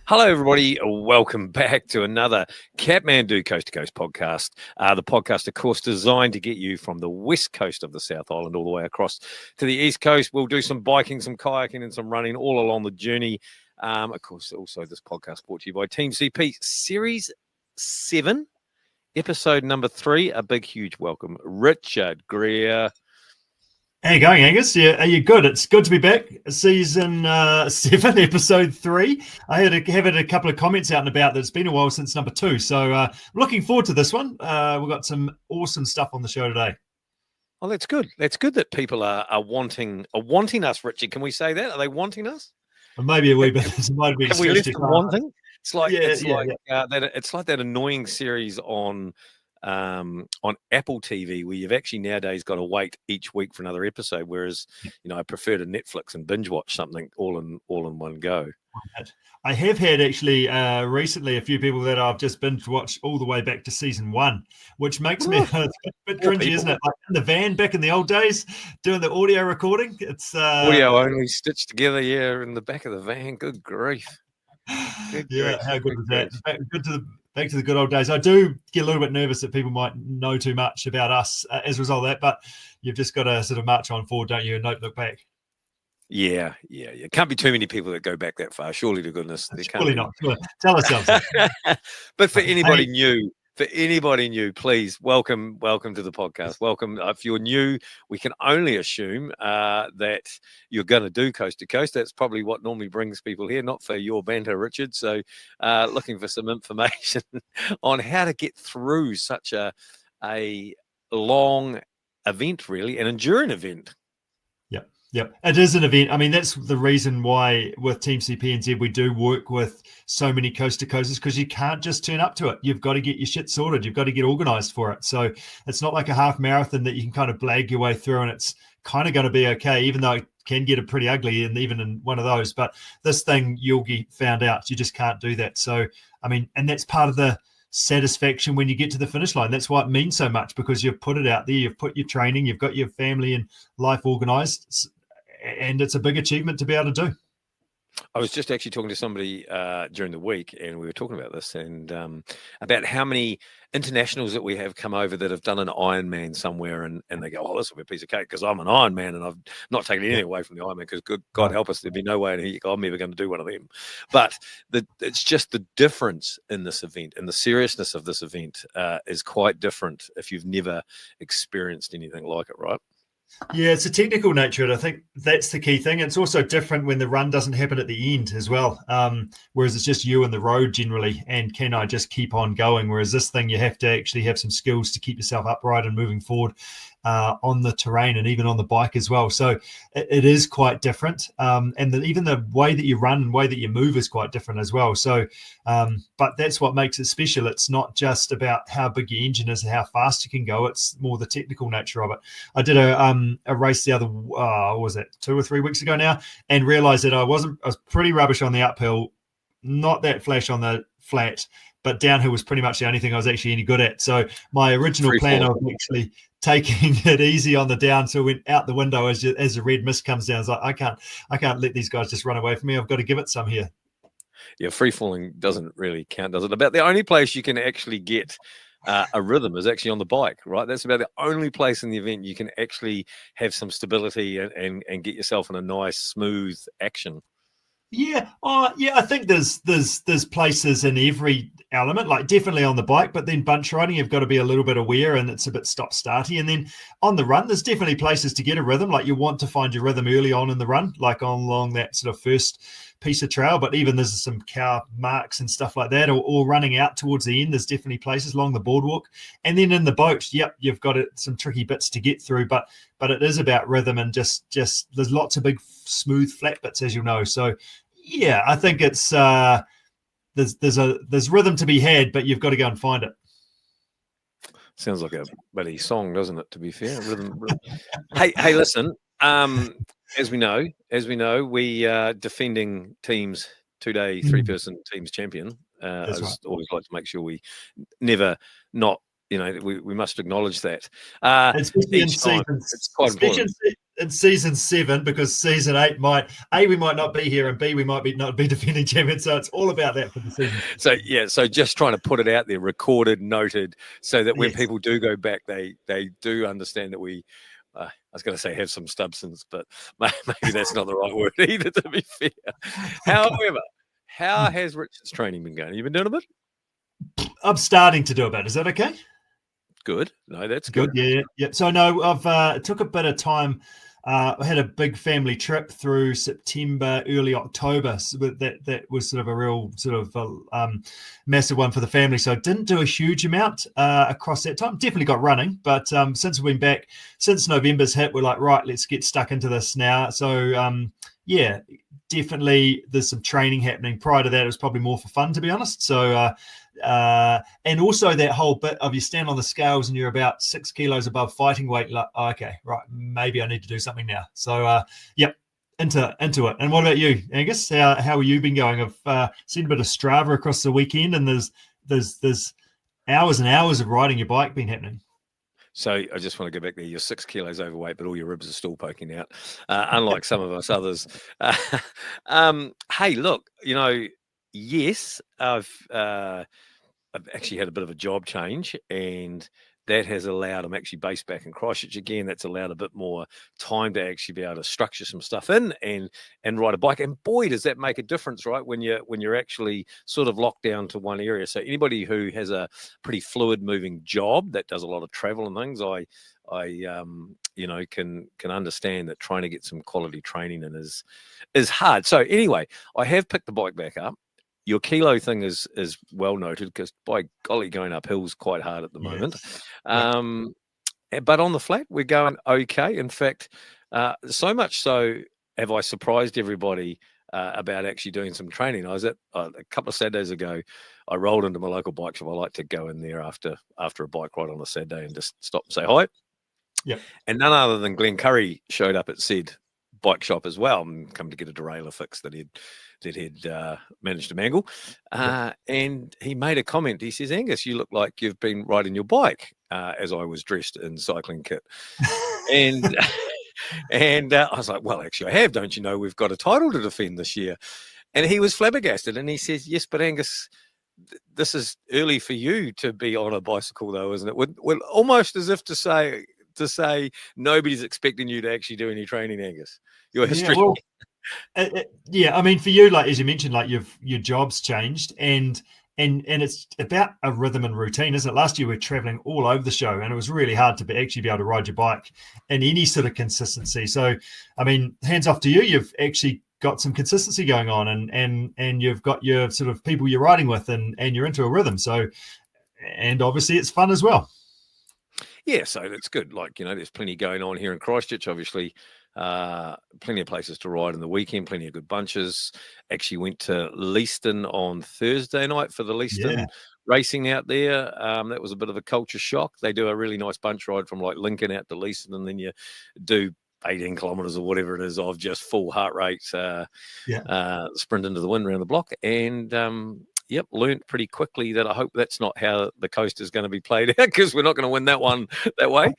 Hello, everybody. Welcome back to another Kathmandu Coast to Coast podcast. The podcast, of course, designed to get you from the west coast of the South Island all the way across to the east coast. We'll do some biking, some kayaking, and some running all along the journey. Of course, also this podcast brought to you by Team CP Series 7, episode number 3. A big, huge welcome, Richard Greer. How you going, Angus? Yeah, are you good? It's good to be back. Season 7, episode 3. I had a couple of comments out and about that it's been a while since number 2. So looking forward to this one. We've got some awesome stuff on the show today. Well, that's good. That's good that people are wanting us, Richard. Can we say that? Are they wanting us? Well, maybe a wee bit. It might be Have we left them wanting? It's like it's like that annoying series on Apple TV where you've actually nowadays got to wait each week for another episode, whereas I prefer to Netflix and binge watch something all in one go. I have had actually recently a few people that I've just binge watched all the way back to season 1, which makes me a bit cringy, isn't it? Like in the van back in the old days, doing the audio recording. It's audio only stitched together, in the back of the van. Good grief. How good was that? Back to the good old days. I do get a little bit nervous that people might know too much about us as a result of that, but you've just got to sort of march on forward, don't you, and not look back. Yeah. Can't be too many people that go back that far. Surely to goodness. Surely not. Tell ourselves. But for anybody new, please welcome to the podcast. Welcome. If you're new, we can only assume that you're going to do coast to coast. That's probably what normally brings people here, not for your banter, Richard. So looking for some information on how to get through such a long event, really, an enduring event. Yep, it is an event. I mean, that's the reason why with TeamCPNZ we do work with so many coast to coasters, because you can't just turn up to it. You've got to get your shit sorted. You've got to get organized for it. So it's not like a half marathon that you can kind of blag your way through and it's kind of going to be okay, even though it can get pretty ugly and even in one of those. But this thing, you'll get found out. You just can't do that. So, I mean, and that's part of the satisfaction when you get to the finish line. That's why it means so much, because you've put it out there. You've put your training. You've got your family and life organized. And it's a big achievement to be able to do. I was just actually talking to somebody during the week, and we were talking about this and about how many internationals that we have come over that have done an Ironman somewhere, and they go, "Oh, this will be a piece of cake because I'm an Ironman and I've not taken anything away from the Ironman because God help us, there'd be no way in here I'm ever going to do one of them." But it's just the difference in this event and the seriousness of this event is quite different if you've never experienced anything like it, right? Yeah, it's a technical nature, and I think that's the key thing. It's also different when the run doesn't happen at the end as well, whereas it's just you and the road generally, and can I just keep on going? Whereas this thing, you have to actually have some skills to keep yourself upright and moving forward on the terrain and even on the bike as well. So it is quite different, and even the way that you run and way that you move is quite different as well. So, but that's what makes it special. It's not just about how big your engine is and how fast you can go. It's more the technical nature of it. I did a race the other, what was it, 2 or 3 weeks ago now, and realized that I was pretty rubbish on the uphill, not that flash on the flat, but downhill was pretty much the only thing I was actually any good at. So my original plan of actually taking it easy on the down, so went out the window as the red mist comes down. It's like, I can't let these guys just run away from me. I've got to give it some here. Yeah, free falling doesn't really count, does it? About the only place you can actually get a rhythm is actually on the bike, right? That's about the only place in the event you can actually have some stability and get yourself in a nice, smooth action. Yeah, I think there's places in every element, like definitely on the bike, but then bunch riding, you've got to be a little bit aware and it's a bit stop-starty. And then on the run, there's definitely places to get a rhythm. Like you want to find your rhythm early on in the run, like along that sort of first piece of trail, but even there's some cow marks and stuff like that, or running out towards the end, there's definitely places along the boardwalk. And then in the boat, yep, you've got some tricky bits to get through, but it is about rhythm and just there's lots of big smooth flat bits, as you'll know. So yeah, I think it's there's rhythm to be had, but you've got to go and find it. Sounds like a bloody song, doesn't it? To be fair, rhythm. Hey, listen. As we know, we are defending teams 2-day 3-person teams champion. I just always like to make sure we never not. We must acknowledge that. Especially in seasons, it's quite important. in season 7, because season 8 we might not be here, and B, we might not be defending champions. So it's all about that for the season. So just trying to put it out there, recorded, noted, so that when Yes. people do go back, they do understand that we. I was going to say have some substance, but maybe that's not the right word either, to be fair. However, how has Richard's training been going? You been doing a bit? I'm starting to do a bit. Is that okay? Good. No, that's good. Yeah. So no, I've took a bit of time. I had a big family trip through September, early October. So that was sort of a real sort of massive one for the family. So I didn't do a huge amount across that time. Definitely got running, but since we've been back, since November's hit, we're like, right, let's get stuck into this now. So yeah, definitely there's some training happening. Prior to that, it was probably more for fun, to be honest. So and also that whole bit of you stand on the scales and you're about 6 kilos above fighting weight, like, oh, okay, right, maybe I need to do something now. So yep, into it. And what about you, Angus? How have you been going? I've seen a bit of Strava across the weekend, and there's hours and hours of riding your bike been happening. So I just want to go back there. You're 6 kilos overweight, but all your ribs are still poking out, unlike some of us others. Hey, look, yes, I've actually had a bit of a job change, and that has allowed, I'm actually based back in Christchurch again. That's allowed a bit more time to actually be able to structure some stuff in and ride a bike. And boy, does that make a difference, right? When you're actually sort of locked down to one area. So anybody who has a pretty fluid moving job that does a lot of travel and things, I can understand that trying to get some quality training in is hard. So anyway, I have picked the bike back up. Your kilo thing is well noted, because by golly, going up hills quite hard at the moment. But on the flat, we're going okay. In fact, so much so have I surprised everybody about actually doing some training. I was at a couple of Saturdays ago. I rolled into my local bike shop. I like to go in there after a bike ride on a Saturday and just stop and say hi. Yeah. And none other than Glen Currie showed up at said bike shop as well, and come to get a derailleur fix that he'd managed to mangle. And he made a comment. He says, Angus, you look like you've been riding your bike, as I was dressed in cycling kit. And I was like, well, actually I have. Don't you know we've got a title to defend this year? And he was flabbergasted, and he says, yes, but Angus, this is early for you to be on a bicycle, though, isn't it? Well, almost as if to say nobody's expecting you to actually do any training, Angus. Your history. Yeah, I mean, for you, like as you mentioned, like your job's changed, and it's about a rhythm and routine, isn't it? Last year we were traveling all over the show, and it was really hard to actually be able to ride your bike in any sort of consistency. So, I mean, hands off to you. You've actually got some consistency going on, and you've got your sort of people you're riding with, and you're into a rhythm. So, and obviously it's fun as well. Yeah, so that's good. Like, there's plenty going on here in Christchurch, obviously. Plenty of places to ride in the weekend, plenty of good bunches. Actually went to Leaston on Thursday night for the Leaston racing out there. That was a bit of a culture shock. They do a really nice bunch ride from like Lincoln out to Leaston, and then you do 18 kilometers or whatever it is of just full heart rate sprint into the wind around the block. And learned pretty quickly that I hope that's not how the coast is going to be played out, because we're not going to win that one that way.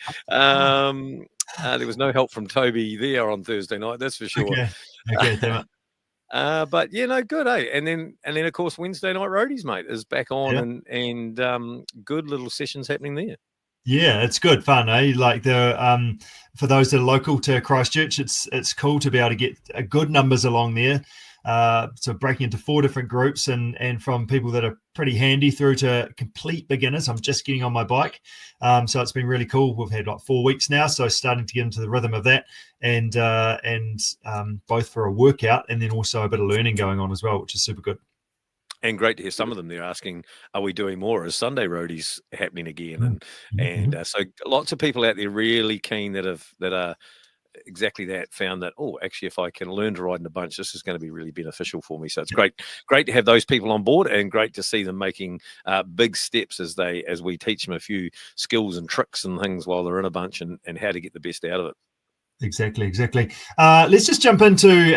There was no help from Toby there on Thursday night, that's for sure. Okay, damn it. But good, eh? And then of course Wednesday night roadies, mate, is back on, and good little sessions happening there. Yeah, it's good fun, eh? Like for those that are local to Christchurch, it's cool to be able to get good numbers along there. So breaking into 4 different groups, and from people that are pretty handy through to complete beginners. I'm just getting on my bike. So it's been really cool. We've had like 4 weeks now, so starting to get into the rhythm of that, and both for a workout and then also a bit of learning going on as well, which is super good. And great to hear some of them. They're asking, are we doing more? Is Sunday roadies happening again? And so lots of people out there really keen that are exactly that, found that, actually, if I can learn to ride in a bunch, this is going to be really beneficial for me. So it's great to have those people on board, and great to see them making big steps as we teach them a few skills and tricks and things while they're in a bunch, and how to get the best out of it. Exactly. Let's just jump into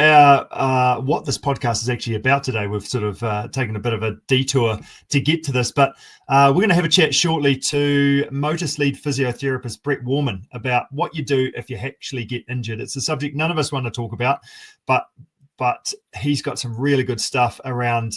what this podcast is actually about today. We've sort of taken a bit of a detour to get to this, but we're going to have a chat shortly to Motus lead physiotherapist Brett Warman about what you do if you actually get injured. It's a subject none of us want to talk about, but he's got some really good stuff around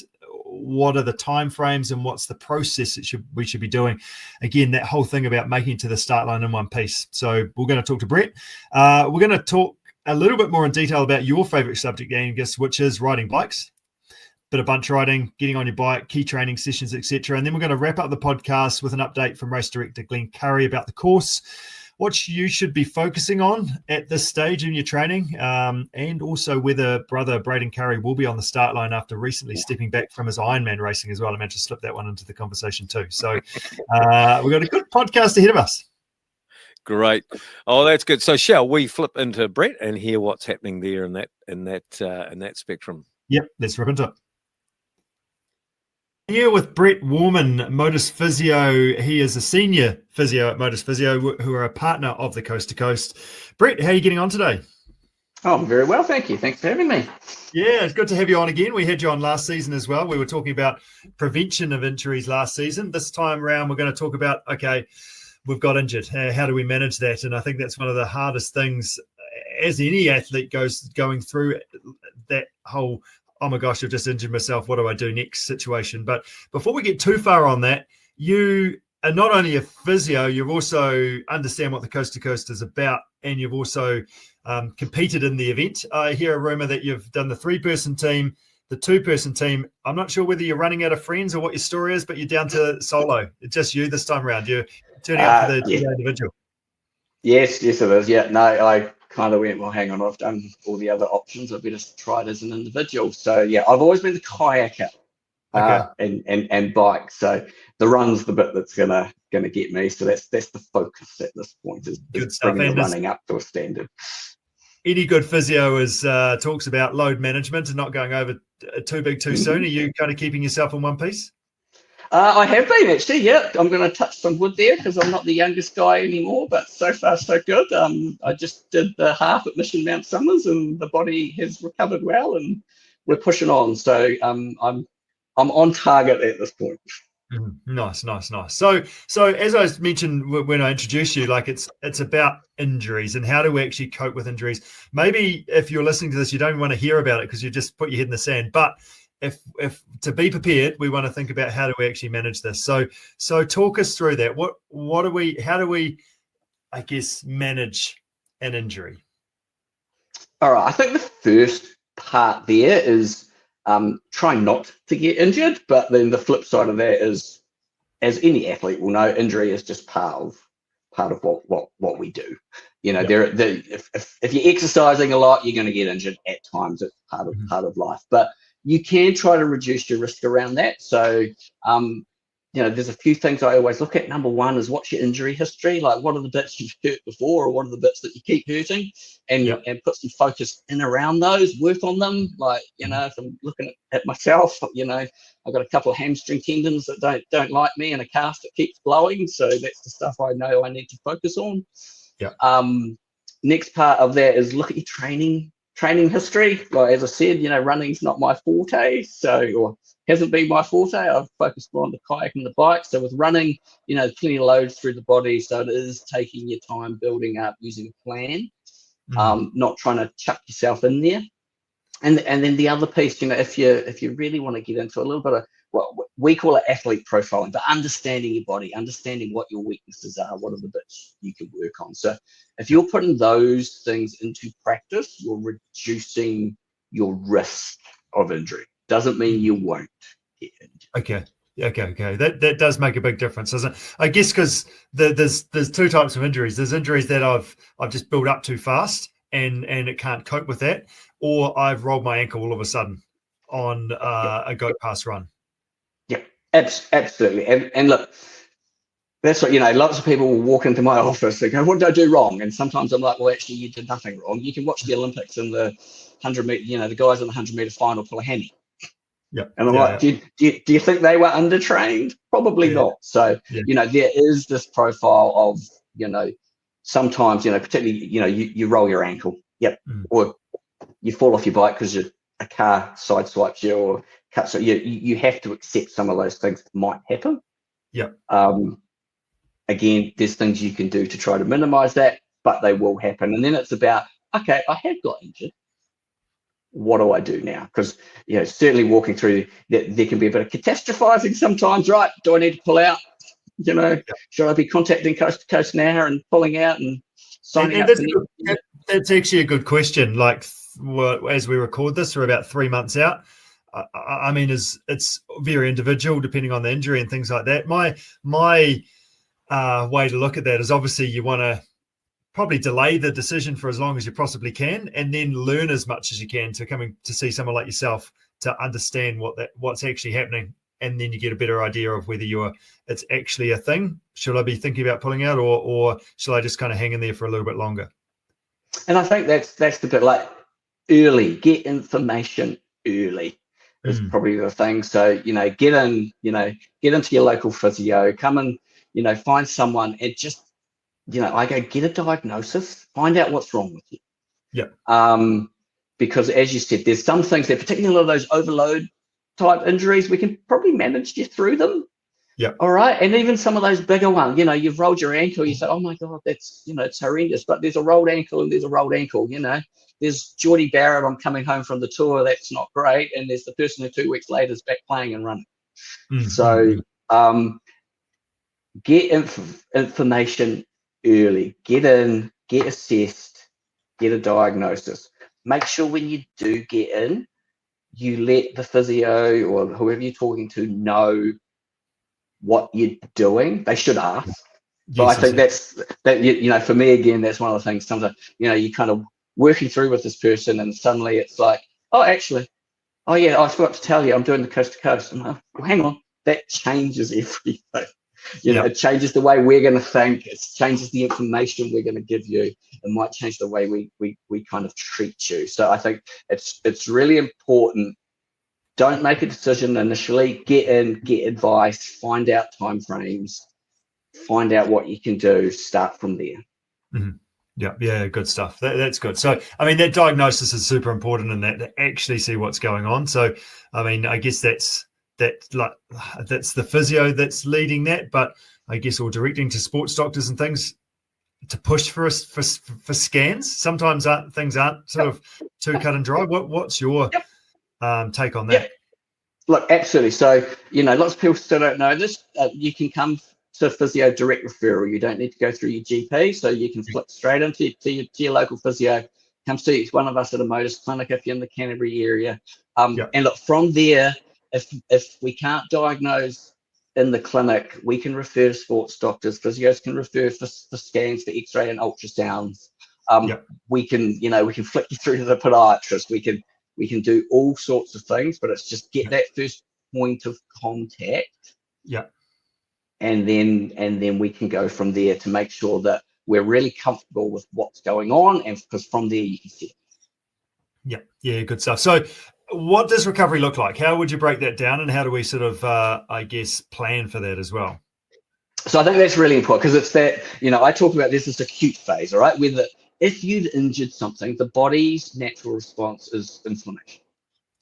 what are the timeframes and what's the process that we should be doing. Again, that whole thing about making it to the start line in one piece. So we're going to talk to Brett. We're going to talk a little bit more in detail about your favorite subject, Angus, which is riding bikes, bit of bunch riding, getting on your bike, key training sessions, etc. And then we're going to wrap up the podcast with an update from race director Glen Currie about the course, what you should be focusing on at this stage in your training, and also whether brother Braden Currie will be on the start line after recently stepping back from his Ironman racing as well. I managed to slip that one into the conversation too. So we've got a good podcast ahead of us. Great. Oh, that's good. So shall we flip into Brett and hear what's happening there in that spectrum? Yep, let's rip into it. Here with Brett Warman, Motus Physio. He is a senior physio at Motus Physio, who are a partner of the Coast to Coast. Brett, how are you getting on today? Oh, I'm very well, thank you. Thanks for having me. Yeah, it's good to have you on again. We had you on last season as well. We were talking about prevention of injuries last season. This time around, we're going to talk about, okay, we've got injured. How do we manage that? And I think that's one of the hardest things as any athlete going through that whole, oh my gosh, I've just injured myself, what do I do next situation. But before we get too far on that, you are not only a physio, you've also understand what the Coast to Coast is about, and you've also competed in the event. I hear a rumor that you've done the 3-person team, the 2-person team. I'm not sure whether you're running out of friends or what your story is, but you're down to solo. It's just you this time around. You're turning up for the individual. Yes, it is. Yeah, no, I kind of went, well, hang on, I've done all the other options. I've just tried as an individual. So yeah, I've always been the kayaker and bike. So the run's the bit that's gonna get me. So that's the focus at this point is bringing the running up to a standard. Any good physio talks about load management and not going over too big too soon. Are you kind of keeping yourself in one piece? I have been actually, yeah. I'm going to touch some wood there because I'm not the youngest guy anymore, but so far so good. I just did the half at Mission Mount Somers and the body has recovered well and we're pushing on. So I'm on target at this point. Nice. So as I mentioned when I introduced you, like it's about injuries and how do we actually cope with injuries. Maybe if you're listening to this, you don't want to hear about it because you just put your head in the sand. But if to be prepared, we want to think about how do we actually manage this. So talk us through that. How do we, I guess, manage an injury? All right. I think the first part there is try not to get injured, but then the flip side of that is, as any athlete will know, injury is just part of what we do. You know, if you're exercising a lot, you're going to get injured at times. It's part of life, but you can try to reduce your risk around that. So, there's a few things I always look at. Number one is what's your injury history? Like, what are the bits you've hurt before, or what are the bits that you keep hurting? And put some focus in around those, work on them. Like, if I'm looking at myself, I've got a couple of hamstring tendons that don't like me and a calf that keeps blowing. So that's the stuff I know I need to focus on. Next part of that is look at your training history. Like, as I said, running's not my forte, or hasn't been my forte. I've focused more on the kayak and the bike. So with running, plenty of loads through the body. So it is taking your time building up, using a plan, not trying to chuck yourself in there. And then the other piece, if you really want to get into a little bit of what we call it athlete profiling, but understanding your body, understanding what your weaknesses are, what are the bits you can work on. So if you're putting those things into practice, you're reducing your risk of injury. Doesn't mean you won't get injured. Okay. That does make a big difference, doesn't it? I guess because there's two types of injuries. There's injuries that I've just built up too fast and it can't cope with that, or I've rolled my ankle all of a sudden on a goat pass run. Yeah, absolutely. And look, that's what, lots of people will walk into my office and go, what did I do wrong? And sometimes I'm like, well, actually, you did nothing wrong. You can watch the Olympics and the 100 meter, the guys in the 100 meter final pull a hammy. Yeah. And I'm like, do you think they were undertrained? Probably not. So, there is this profile of, sometimes, particularly, you roll your ankle, or you fall off your bike because a car sideswipes you or cuts you. You have to accept some of those things that might happen. Again, there's things you can do to try to minimize that, but they will happen. And then it's about, okay, I have got injured. What do I do now? Because, certainly walking through that, there can be a bit of catastrophizing sometimes, right? Do I need to pull out? Should I be contacting Coast to Coast now and pulling out and signing up? That's actually a good question. Like, as we record this, we're about 3 months out. I mean, it's very individual depending on the injury and things like that. My way to look at that is obviously you want to probably delay the decision for as long as you possibly can, and then learn as much as you can to coming to see someone like yourself to understand what's actually happening, and then you get a better idea of whether it's actually a thing. Should I be thinking about pulling out, or should I just kind of hang in there for a little bit longer? And I think that's the bit, like, early, get information early is probably the thing. So, get into your local physio, come and, find someone and just, I go get a diagnosis, find out what's wrong with you. Because as you said, there's some things that, particularly a lot of those overload type injuries, we can probably manage you through them. All right. And even some of those bigger ones, you've rolled your ankle, you say, oh my God, that's, it's horrendous. But there's a rolled ankle and there's a rolled ankle, There's Geordie Barrett, I'm coming home from the tour, that's not great. And there's the person who 2 weeks later is back playing and running. So get information early, get in, get assessed, get a diagnosis. Make sure when you do get in, you let the physio or whoever you're talking to know what you're doing. They should ask. But I think that's for me, again, that's one of the things. Sometimes, you kind of working through with this person and suddenly it's like, I forgot to tell you, I'm doing the coast to coast. I'm like, well, hang on, that changes everything. It changes the way we're going to think. It changes the information we're going to give you. It might change the way we kind of treat you. So I think it's really important. Don't make a decision initially. Get in, get advice, find out timeframes, find out what you can do. Start from there. Yeah, good stuff. That's good. So, I mean, that diagnosis is super important in that to actually see what's going on. So, I mean, I guess that's the physio that's leading that, but I guess or directing to sports doctors and things to push for scans. Sometimes things aren't sort of too cut and dry. What's your take on that? Look, absolutely. So, lots of people still don't know this. You can come to physio direct referral. You don't need to go through your GP, so you can flick straight into your local physio. Come see one of us at a Motus clinic if you're in the Canterbury area. And look, from there, if we can't diagnose in the clinic, we can refer to sports doctors. Physios can refer for scans, for X-ray and ultrasounds. We can flick you through to the podiatrist. We can do all sorts of things, but it's just get that first point of contact. And then we can go from there to make sure that we're really comfortable with what's going on, and because from there you can see it. Yeah, good stuff. So what does recovery look like? How would you break that down, and how do we sort of, I guess, plan for that as well? So I think that's really important, because it's that, I talk about this acute phase, all right, where if you've injured something, the body's natural response is inflammation.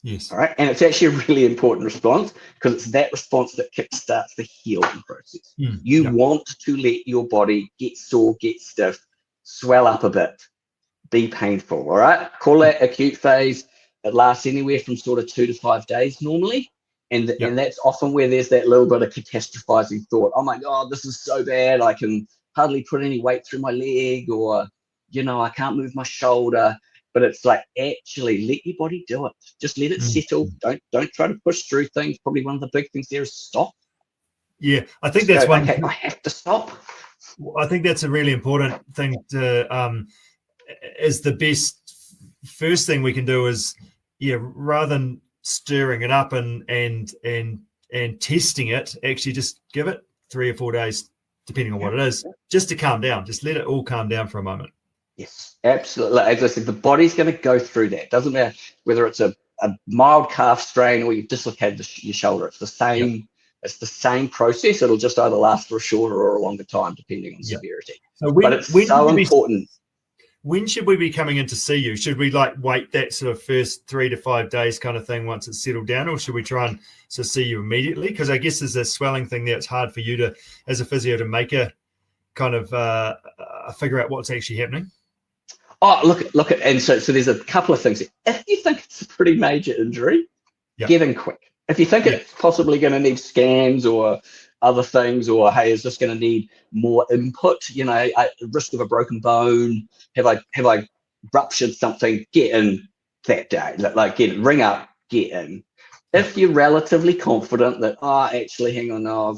Yes. All right. And it's actually a really important response, because it's that response that kickstarts the healing process. You want to let your body get sore, get stiff, swell up a bit, be painful. All right. Call that acute phase. It lasts anywhere from sort of 2 to 5 days normally. And that's often where there's that little bit of catastrophizing thought. Oh my God, this is so bad. I can hardly put any weight through my leg, or, I can't move my shoulder. But it's like, actually let your body do it. Just let it settle. Don't try to push through things. Probably one of the big things there is stop. Yeah, I think that's one. Okay, I have to stop. I think that's a really important thing to is the best first thing we can do is, rather than stirring it up and testing it, actually just give it 3 or 4 days, depending on what it is, just to calm down. Just let it all calm down for a moment. Yes, absolutely. As I said, the body's going to go through that. Doesn't matter whether it's a mild calf strain or you've dislocated your shoulder. It's the same. It's the same process. It'll just either last for a shorter or a longer time, depending on severity. So but it's so important. When should we be coming in to see you? Should we like wait that sort of first 3 to 5 days kind of thing once it's settled down, or should we try and sort of see you immediately? Because I guess there's a swelling thing there. It's hard for you to, as a physio, to make a kind of figure out what's actually happening. Oh, look at, and so there's a couple of things. If you think it's a pretty major injury, get in quick. If you think it's possibly going to need scans or other things, or hey, is this going to need more input? You know, risk of a broken bone. Have I ruptured something? Get in that day. Like ring up, get in. If you're relatively confident that actually, hang on, no,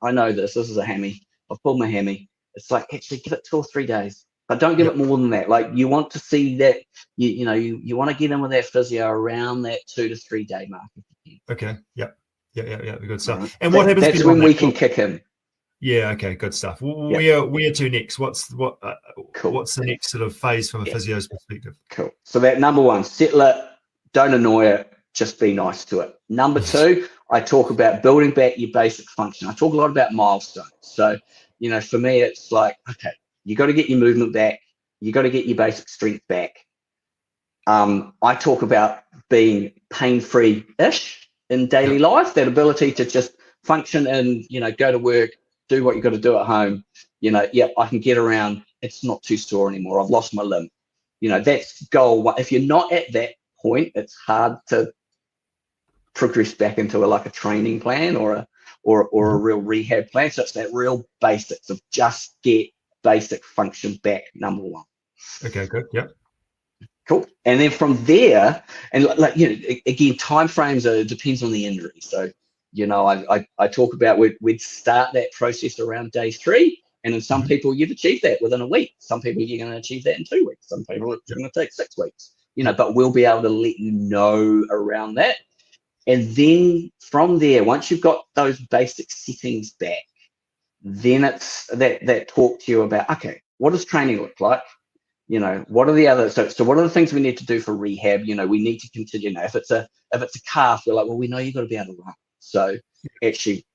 I know this is a hammy. I've pulled my hammy. It's like, actually give it 2 or 3 days. But don't give it more than that. Like, you want to see that, you want to get in with that physio around that 2 to 3 day mark. Okay. Yep. Yeah. Good stuff. Right. And what happens? That's when we can kick in. Yeah. Okay. Good stuff. Where to next? What's Cool. What's the next sort of phase from a physio's perspective? Cool. So that number one, settle it. Don't annoy it. Just be nice to it. Number 2, I talk about building back your basic function. I talk a lot about milestones. So, for me, it's like, okay, you got to get your movement back. You got to get your basic strength back. I talk about being pain-free-ish in daily life, that ability to just function and, go to work, do what you got to do at home. I can get around. It's not too sore anymore. I've lost my limb. That's goal one. If you're not at that point, it's hard to progress back into a training plan or a real rehab plan. So it's that real basics of just get basic function back, number 1. Okay, good. Yep. Cool. And then from there, and again, timeframes depends on the injury. So, I talk about we'd start that process around day 3, and in some people you've achieved that within a week. Some people you're going to achieve that in 2 weeks. Some people it's going to take 6 weeks. But we'll be able to let you know around that. And then from there, once you've got those basic settings back, then it's that talk to you about, okay, what does training look like? What are the other, so what are the things we need to do for rehab? We need to continue. If it's a calf, we're like, well, we know you've got to be able to run. So actually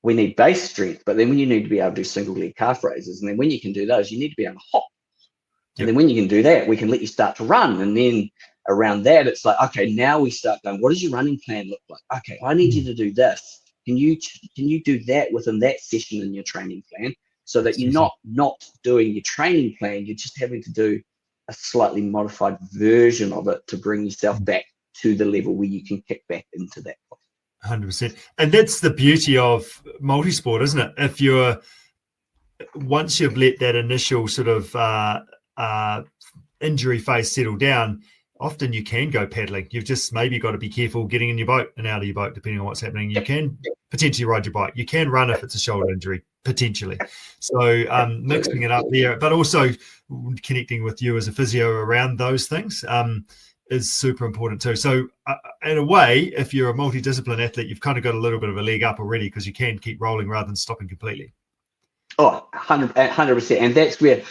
we need base strength, but then when you need to be able to do single leg calf raises, and then when you can do those, you need to be able to hop. And then when you can do that, we can let you start to run. And then around that, it's like, okay, now we start going, what does your running plan look like? Okay, I need you to do this. Can you do that within that session in your training plan, so that you're not doing your training plan, you're just having to do a slightly modified version of it to bring yourself back to the level where you can kick back into that. 100%. And that's the beauty of multisport, isn't it? Once you've let that initial sort of injury phase settle down, often you can go paddling. You've just maybe got to be careful getting in your boat and out of your boat, depending on what's happening. You can potentially ride your bike. You can run if it's a shoulder injury, potentially. So mixing it up there, but also connecting with you as a physio around those things is super important too. So in a way, if you're a multidiscipline athlete, you've kind of got a little bit of a leg up already, because you can keep rolling rather than stopping completely. Oh, 100%. And that's where,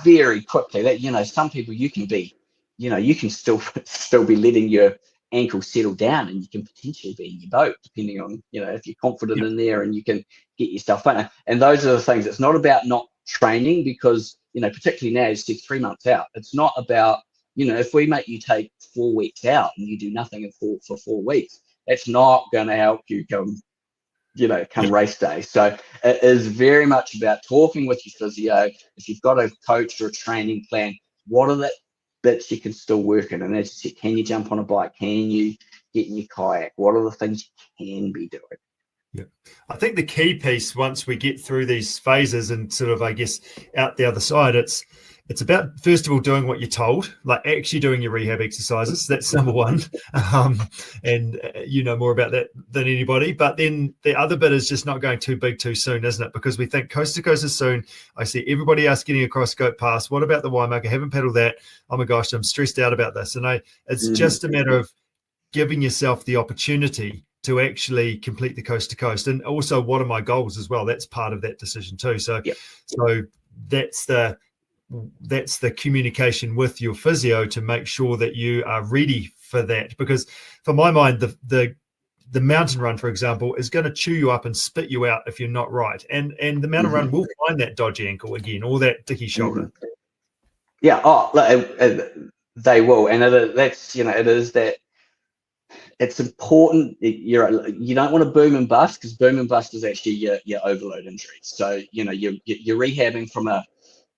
very quickly that, some people you can be, you can still be letting your ankle settle down, and you can potentially be in your boat, depending on, if you're confident in there and you can get yourself in. And those are the things. It's not about not training, because, particularly now, it's 3 months out. It's not about, if we make you take 4 weeks out and you do nothing for 4 weeks, that's not going to help you come race day. So it is very much about talking with your physio. If you've got a coach or a training plan, what are the bits you can still work in? And as you said, can you jump on a bike? Can you get in your kayak? What are the things you can be doing? Yeah, I think the key piece, once we get through these phases and sort of, I guess, out the other side, it's about, first of all, doing what you're told, like actually doing your rehab exercises. That's number one. And you know more about that than anybody. But then the other bit is just not going too big too soon, isn't it? Because we think coast to coast is soon. I see everybody else getting across Goat Pass. What about the Waimaka? I haven't paddled that. Oh my gosh, I'm stressed out about this. And it's just a matter of giving yourself the opportunity to actually complete the coast to coast. And also, what are my goals as well? That's part of that decision too. So, so that's the communication with your physio to make sure that you are ready for that. Because for my mind, the the mountain run, for example, is going to chew you up and spit you out if you're not right. And the mountain run will find that dodgy ankle again, or that dicky shoulder. Yeah. Oh, they will. And that's, it is that. It's important. You don't want to boom and bust, because boom and bust is actually your overload injuries. So, you're rehabbing from a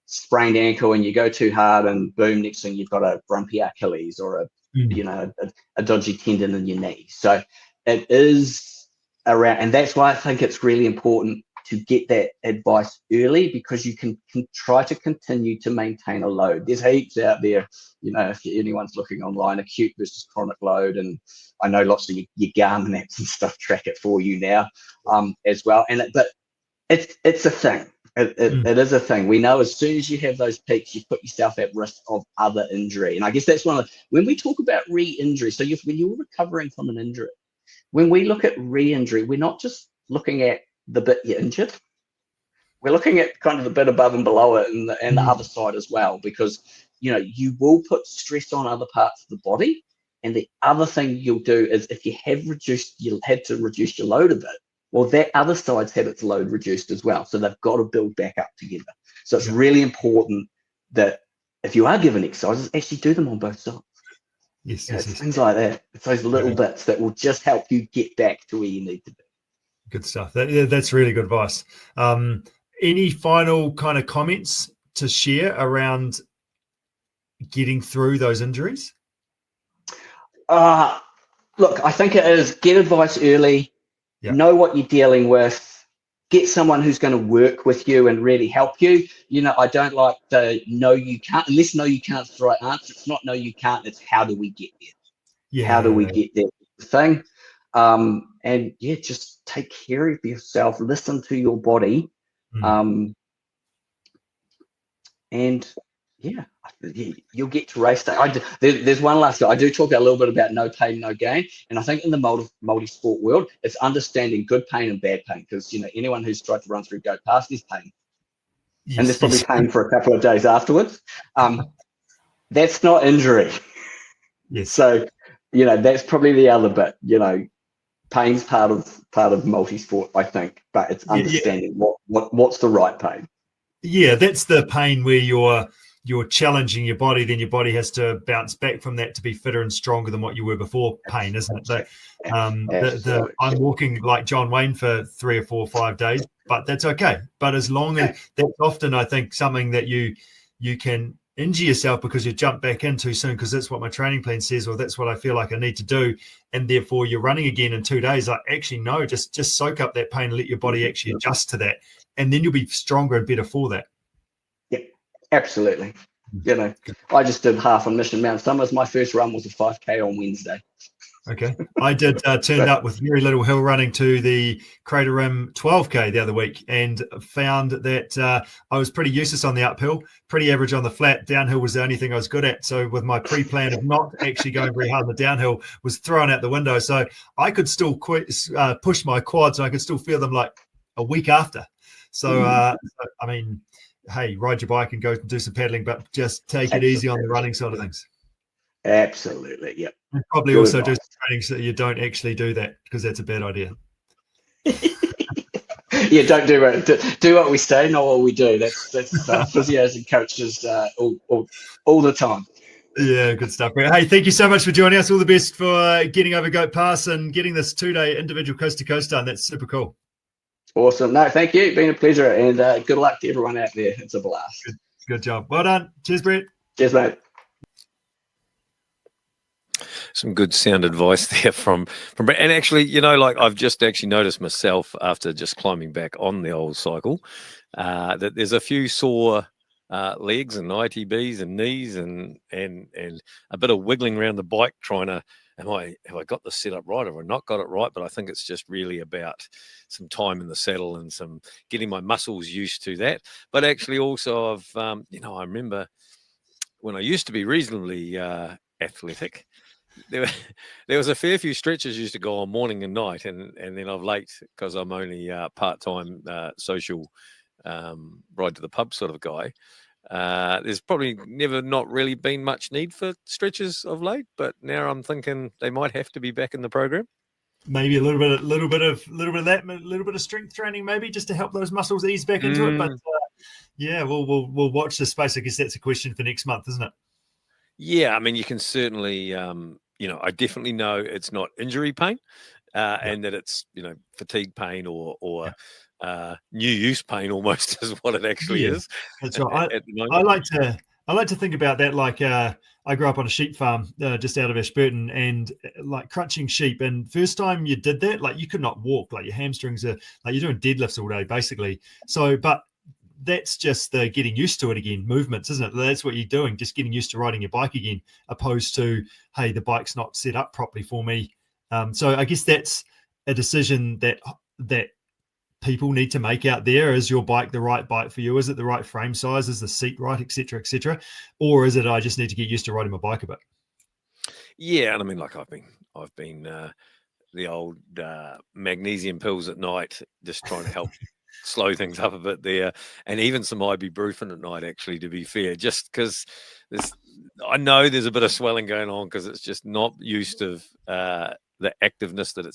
sprained ankle and you go too hard and boom, next thing you've got a grumpy Achilles or a dodgy tendon in your knee. So it is around, and that's why I think it's really important to get that advice early, because you can try to continue to maintain a load. There's heaps out there, if anyone's looking online, acute versus chronic load, and I know lots of your Garmin apps and stuff track it for you now, as well. But it's a thing. It is a thing. We know as soon as you have those peaks, you put yourself at risk of other injury. And I guess that's when we talk about re-injury. So when you're recovering from an injury, when we look at re-injury, we're not just looking at the bit you're injured. We're looking at kind of the bit above and below it, and the other side as well, because you will put stress on other parts of the body. And the other thing you'll do is, if you had to reduce your load a bit, well, that other side's had its load reduced as well. So they've got to build back up together. So it's really important that if you are given exercises, actually do them on both sides. Yes. Things like that. It's those little bits that will just help you get back to where you need to be. Good stuff. That's really good advice. Any final kind of comments to share around getting through those injuries? Look, I think it is get advice early, know what you're dealing with, get someone who's going to work with you and really help you. I don't like the no you can't, unless no you can't's the right answer. It's not no you can't, it's how do we get there? How do we get there thing? And just take care of yourself, listen to your body. And you'll get to race day. There's one last thing. I do talk a little bit about no pain, no gain. And I think in the multi-sport world, it's understanding good pain and bad pain, because anyone who's tried to run through Go Past is pain. And there's probably pain for a couple of days afterwards. That's not injury. Yes. So, that's probably the other bit. Pain's part of multi-sport, I think, but it's understanding what's the right pain. Yeah, that's the pain where you're challenging your body, then your body has to bounce back from that to be fitter and stronger than what you were before pain, isn't it? I'm walking like John Wayne for 3 or 4 or 5 days, but that's okay. But as long as that's often, I think, something that you can injure yourself because you jump back in too soon, because that's what my training plan says, or that's what I feel like I need to do, and therefore you're running again in 2 days. Like, actually, no, just soak up that pain and let your body actually adjust to that, and then you'll be stronger and better for that. Yeah, absolutely. I just did half on Mission Mount Summers. My first run was a 5K on Wednesday. Okay. I did turned up with very little hill running to the Crater Rim 12K the other week, and found that I was pretty useless on the uphill, pretty average on the flat. Downhill was the only thing I was good at. So with my pre-plan of not actually going very hard on the downhill was thrown out the window. So I could still push my quads, and I could still feel them like a week after. So, I mean, hey, ride your bike and go do some pedaling, but just take it easy on the running side of things. Absolutely, yep. And probably good also advice. Do some training so that you don't actually do that, because that's a bad idea. Don't do what we say, not what we do. That's physios and coaches all the time. Yeah, good stuff. Hey, thank you so much for joining us. All the best for getting over Goat Pass and getting this 2-day individual coast to coast done. That's super cool. Awesome. No, thank you. It's been a pleasure, and good luck to everyone out there. It's a blast. Good job. Well done. Cheers, Brett. Cheers, mate. Some good sound advice there from Brett. And actually, I've just actually noticed myself after just climbing back on the old cycle that there's a few sore legs and ITBs and knees and a bit of wiggling around the bike trying to, have I got this set up right, or have I not got it right? But I think it's just really about some time in the saddle and some getting my muscles used to that. But actually also I remember when I used to be reasonably athletic, there was a fair few stretches used to go on morning and night, and then of late, because I'm only part-time social ride to the pub sort of guy, there's probably never not really been much need for stretches of late, but now I'm thinking they might have to be back in the program. maybe a little bit of strength training, maybe just to help those muscles ease back into it. But yeah, we'll watch this space. I guess that's a question for next month, isn't it? Yeah, I mean, you can certainly, I definitely know it's not injury pain, and that it's, fatigue pain or new use pain almost is what it actually is. That's right. At the moment. I like to think about that like I grew up on a sheep farm just out of Ashburton, and like crunching sheep. And first time you did that, like you could not walk, like your hamstrings are like you're doing deadlifts all day basically. So, but that's just the getting used to it again, movements, isn't it? That's what you're doing, just getting used to riding your bike again, opposed to, hey, the bike's not set up properly for me. So I guess that's a decision that people need to make out there. Is your bike the right bike for you? Is it the right frame size? Is the seat right, etc., etc.? Or is it I just need to get used to riding my bike a bit? Yeah, and I mean, like I've been the old magnesium pills at night, just trying to help slow things up a bit there, and even some ibuprofen at night, actually, to be fair, just because I know there's a bit of swelling going on because it's just not used to the activeness that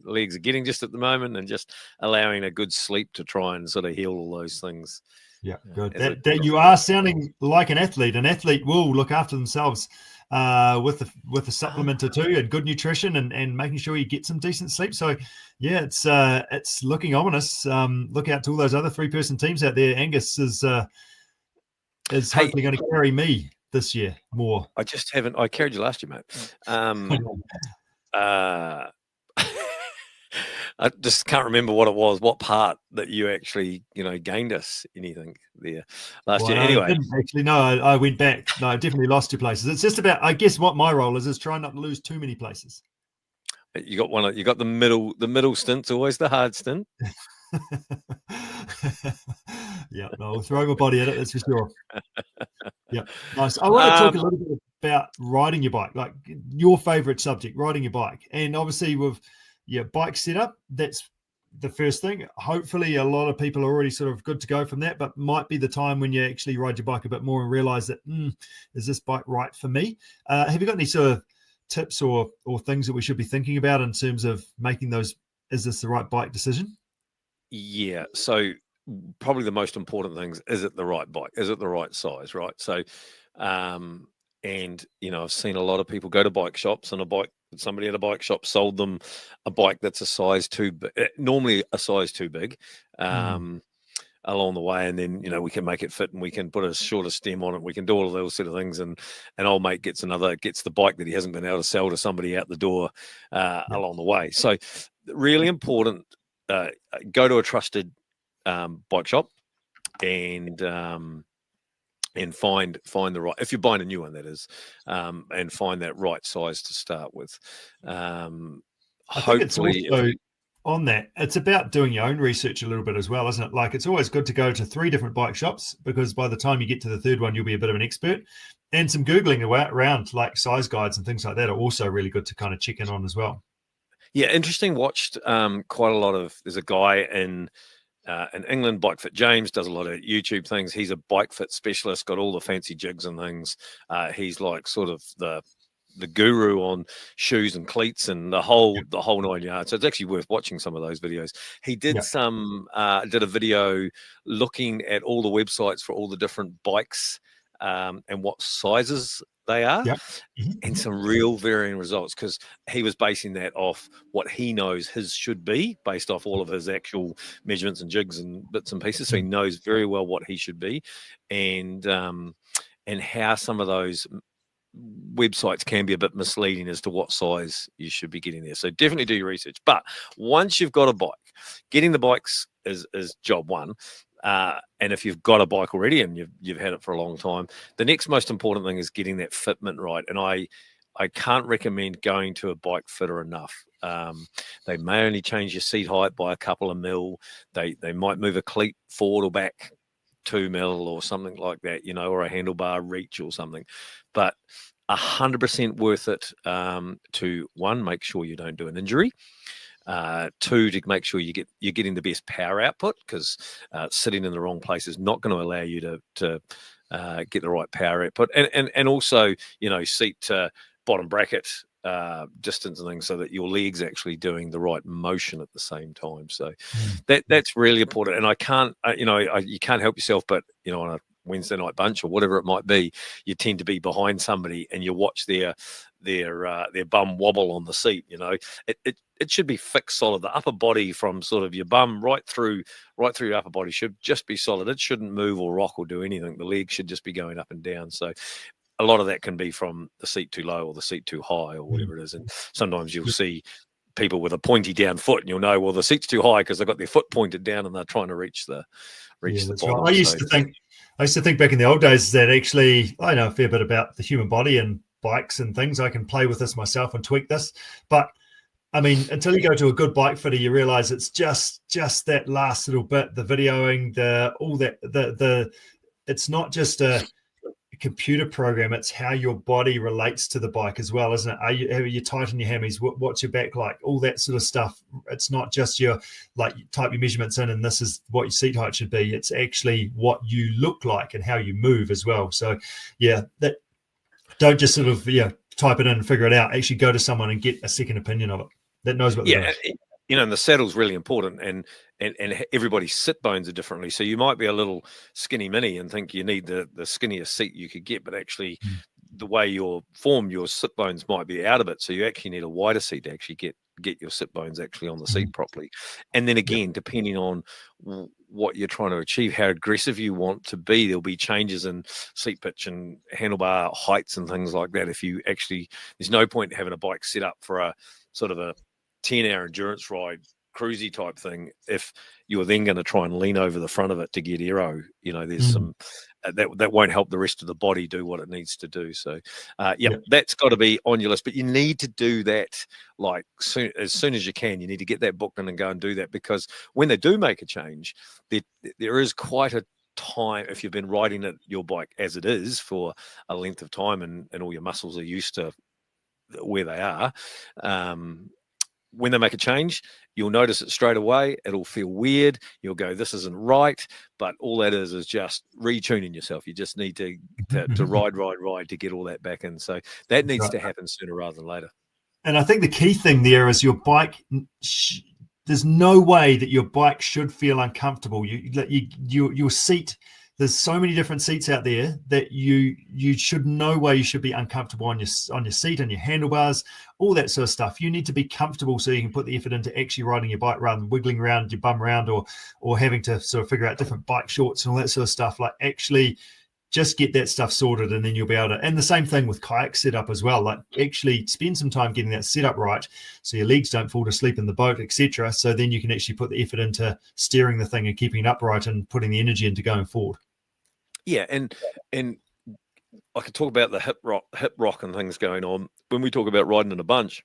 legs are getting just at the moment, and just allowing a good sleep to try and sort of heal all those things. Yeah, good. That you are sounding like an athlete. An athlete will look after themselves with a supplement or two and good nutrition and making sure you get some decent sleep. So yeah, it's looking ominous. Look out to all those other 3-person teams out there. Angus is hopefully going to carry me this year more. I carried you last year, mate. I just can't remember what part that you actually, gained us anything there last year. Anyway, I didn't actually. No, I went back. No, I definitely lost 2 places. It's just about, I guess, what my role is trying not to lose too many places. You got the middle. The middle stint's always the hard stint. Yeah, no, I'll throw my body at it. That's for sure. Yeah, nice. I want to talk a little bit about riding your bike, like your favorite subject, riding your bike, and obviously with your bike setup, that's the first thing. Hopefully, a lot of people are already sort of good to go from that, but might be the time when you actually ride your bike a bit more and realize that is this bike right for me? Have you got any sort of tips or things that we should be thinking about in terms of making those? Is this the right bike decision? Yeah. So probably the most important things, is it the right bike? Is it the right size? Right. So, and I've seen a lot of people go to bike shops, and somebody at a bike shop sold them a bike that's a size too big, normally a size too big, along the way, and then we can make it fit, and we can put a shorter stem on it. We can do all of those sort of things, and old mate gets the bike that he hasn't been able to sell to somebody out the door along the way. So really important. Go to a trusted bike shop and find the right, if you're buying a new one, that is, and find that right size to start with. I think it's also on that, it's about doing your own research a little bit as well, isn't it? Like, it's always good to go to 3 different bike shops, because by the time you get to the 3rd one, you'll be a bit of an expert. And some Googling around, like size guides and things like that, are also really good to kind of check in on as well. Yeah, interesting. Watched quite a lot of. There's a guy in England, Bike Fit James, does a lot of YouTube things. He's a bike fit specialist, got all the fancy jigs and things. He's like sort of the guru on shoes and cleats and the whole 9 yards. So it's actually worth watching some of those videos. He did did a video looking at all the websites for all the different bikes and what sizes they are, and some real varying results, because he was basing that off what he knows his should be based off all of his actual measurements and jigs and bits and pieces. So he knows very well what he should be, and how some of those websites can be a bit misleading as to what size you should be getting there. So definitely do your research. But once you've got a bike, getting the bikes is job one. And if you've got a bike already and you've had it for a long time, the next most important thing is getting that fitment right. And I can't recommend going to a bike fitter enough. They may only change your seat height by a couple of mil. They might move a cleat forward or back 2 mil or something like that, or a handlebar reach or something. But 100% worth it to, 1, make sure you don't do an injury. 2, to make sure you're getting the best power output, because sitting in the wrong place is not going to allow you to get the right power output. And also, seat to bottom bracket distance and things, so that your leg's actually doing the right motion at the same time. So that's really important. And I can't, you can't help yourself, but on a Wednesday night bunch or whatever it might be, you tend to be behind somebody and you watch their bum wobble on the seat. It should be fixed solid. The upper body, from sort of your bum right through your upper body, should just be solid. It shouldn't move or rock or do anything. The leg should just be going up and down. So a lot of that can be from the seat too low or the seat too high or whatever it is. And sometimes you'll see people with a pointy down foot, and you'll know, well, the seat's too high because they've got their foot pointed down and they're trying to reach the bottom. Right. I used to think back in the old days that actually I know a fair bit about the human body and bikes and things. I can play with this myself and tweak this, but I mean, until you go to a good bike fitter, you realize it's just that last little bit, the videoing, it's not just a computer program, it's how your body relates to the bike as well, isn't it? Are you tight on your hammies? What's your back like? All that sort of stuff. It's not just you type your measurements in and this is what your seat height should be. It's actually what you look like and how you move as well. So that don't just sort of type it in and figure it out. Actually go to someone and get a second opinion of it that knows what they're doing. And the saddle's really important, and everybody's sit bones are differently. So you might be a little skinny mini and think you need the skinniest seat you could get, but actually the way you're formed, your sit bones might be out of it. So you actually need a wider seat to actually get your sit bones actually on the seat properly. And then again, depending on what you're trying to achieve, how aggressive you want to be, there'll be changes in seat pitch and handlebar heights and things like that. There's no point having a bike set up for a sort of a 10-hour endurance ride, cruisy type thing, if you're then going to try and lean over the front of it to get aero. There's some that won't help the rest of the body do what it needs to do. So that's got to be on your list, but you need to do that as soon as you can. You need to get that booked in and go and do that, because when they do make a change, there is quite a time, if you've been riding your bike as it is for a length of time and all your muscles are used to where they are, when they make a change, you'll notice it straight away. It'll feel weird. You'll go, this isn't right. But all that is just retuning yourself. You just need to ride to get all that back in. So that needs to happen sooner rather than later. And I think the key thing there is your bike. There's no way that your bike should feel uncomfortable. Your seat. There's so many different seats out there that you should no way you should be uncomfortable on your seat and your handlebars, all that sort of stuff. You need to be comfortable so you can put the effort into actually riding your bike rather than wiggling around your bum around or having to sort of figure out different bike shorts and all that sort of stuff. Actually just get that stuff sorted, and then you'll be able to. And the same thing with kayak setup as well. Actually spend some time getting that set up right so your legs don't fall to sleep in the boat, etc. So then you can actually put the effort into steering the thing and keeping it upright and putting the energy into going forward. Yeah, and I could talk about the hip rock and things going on. When we talk about riding in a bunch,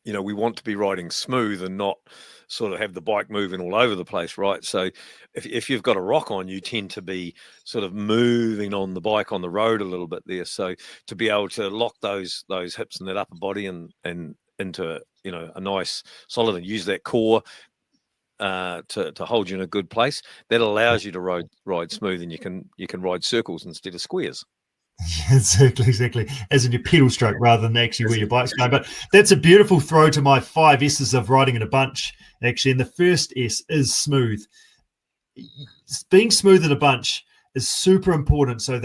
we want to be riding smooth and not sort of have the bike moving all over the place, right? So if you've got a rock on, you tend to be sort of moving on the bike on the road a little bit there. So to be able to lock those hips and that upper body and into a nice solid, and use that core to hold you in a good place, that allows you to ride smooth, and you can ride circles instead of squares. Exactly. As in your pedal stroke rather than actually where your bike's going. But that's a beautiful throw to my 5 S's of riding in a bunch, actually. And the first S is smooth. Being smooth in a bunch is super important. So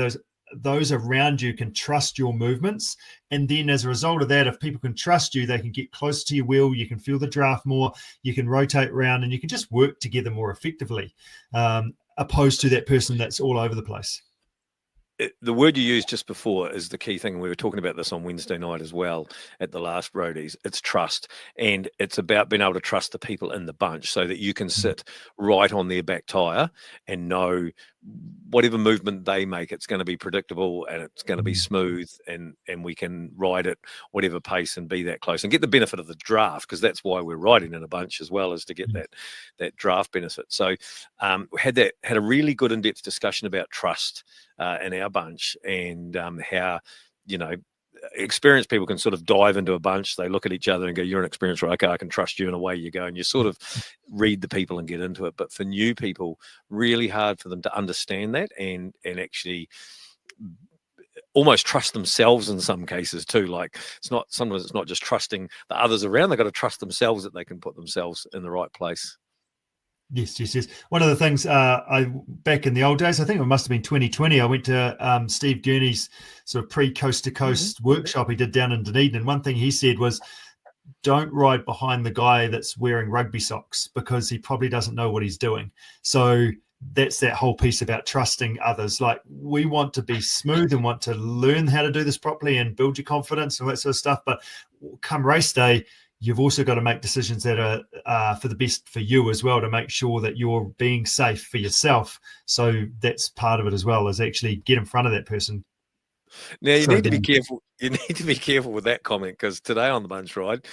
those around you can trust your movements. And then as a result of that, if people can trust you, they can get closer to your wheel. You can feel the draft more. You can rotate around, and you can just work together more effectively, opposed to that person that's all over the place. The word you used just before is the key thing. We were talking about this on Wednesday night as well at the last roadies. It's trust, and it's about being able to trust the people in the bunch so that you can sit right on their back tire and know whatever movement they make, it's going to be predictable and it's going to be smooth, and we can ride at whatever pace and be that close and get the benefit of the draft, because that's why we're riding in a bunch as well, as to get that draft benefit. So we had a really good in-depth discussion about trust in our bunch, and how experienced people can sort of dive into a bunch. They look at each other and go, you're an experienced rider, okay, I can trust you, and away you go. And you sort of read the people and get into it. But for new people, really hard for them to understand that and actually almost trust themselves in some cases too. Like sometimes it's not just trusting the others around. They've got to trust themselves that they can put themselves in the right place. Yes. One of the things I back in the old days, I think it must have been 2020, I went to Steve Gurney's sort of pre-coast to coast workshop he did down in Dunedin. And one thing he said was, don't ride behind the guy that's wearing rugby socks, because he probably doesn't know what he's doing. So that's that whole piece about trusting others. Like, we want to be smooth and want to learn how to do this properly and build your confidence and that sort of stuff. But come race day, you've also got to make decisions that are for the best for you as well, to make sure that you're being safe for yourself. So that's part of it as well, is actually get in front of that person. Now, you need to be careful. You need to be careful with that comment, because today on the bunch ride,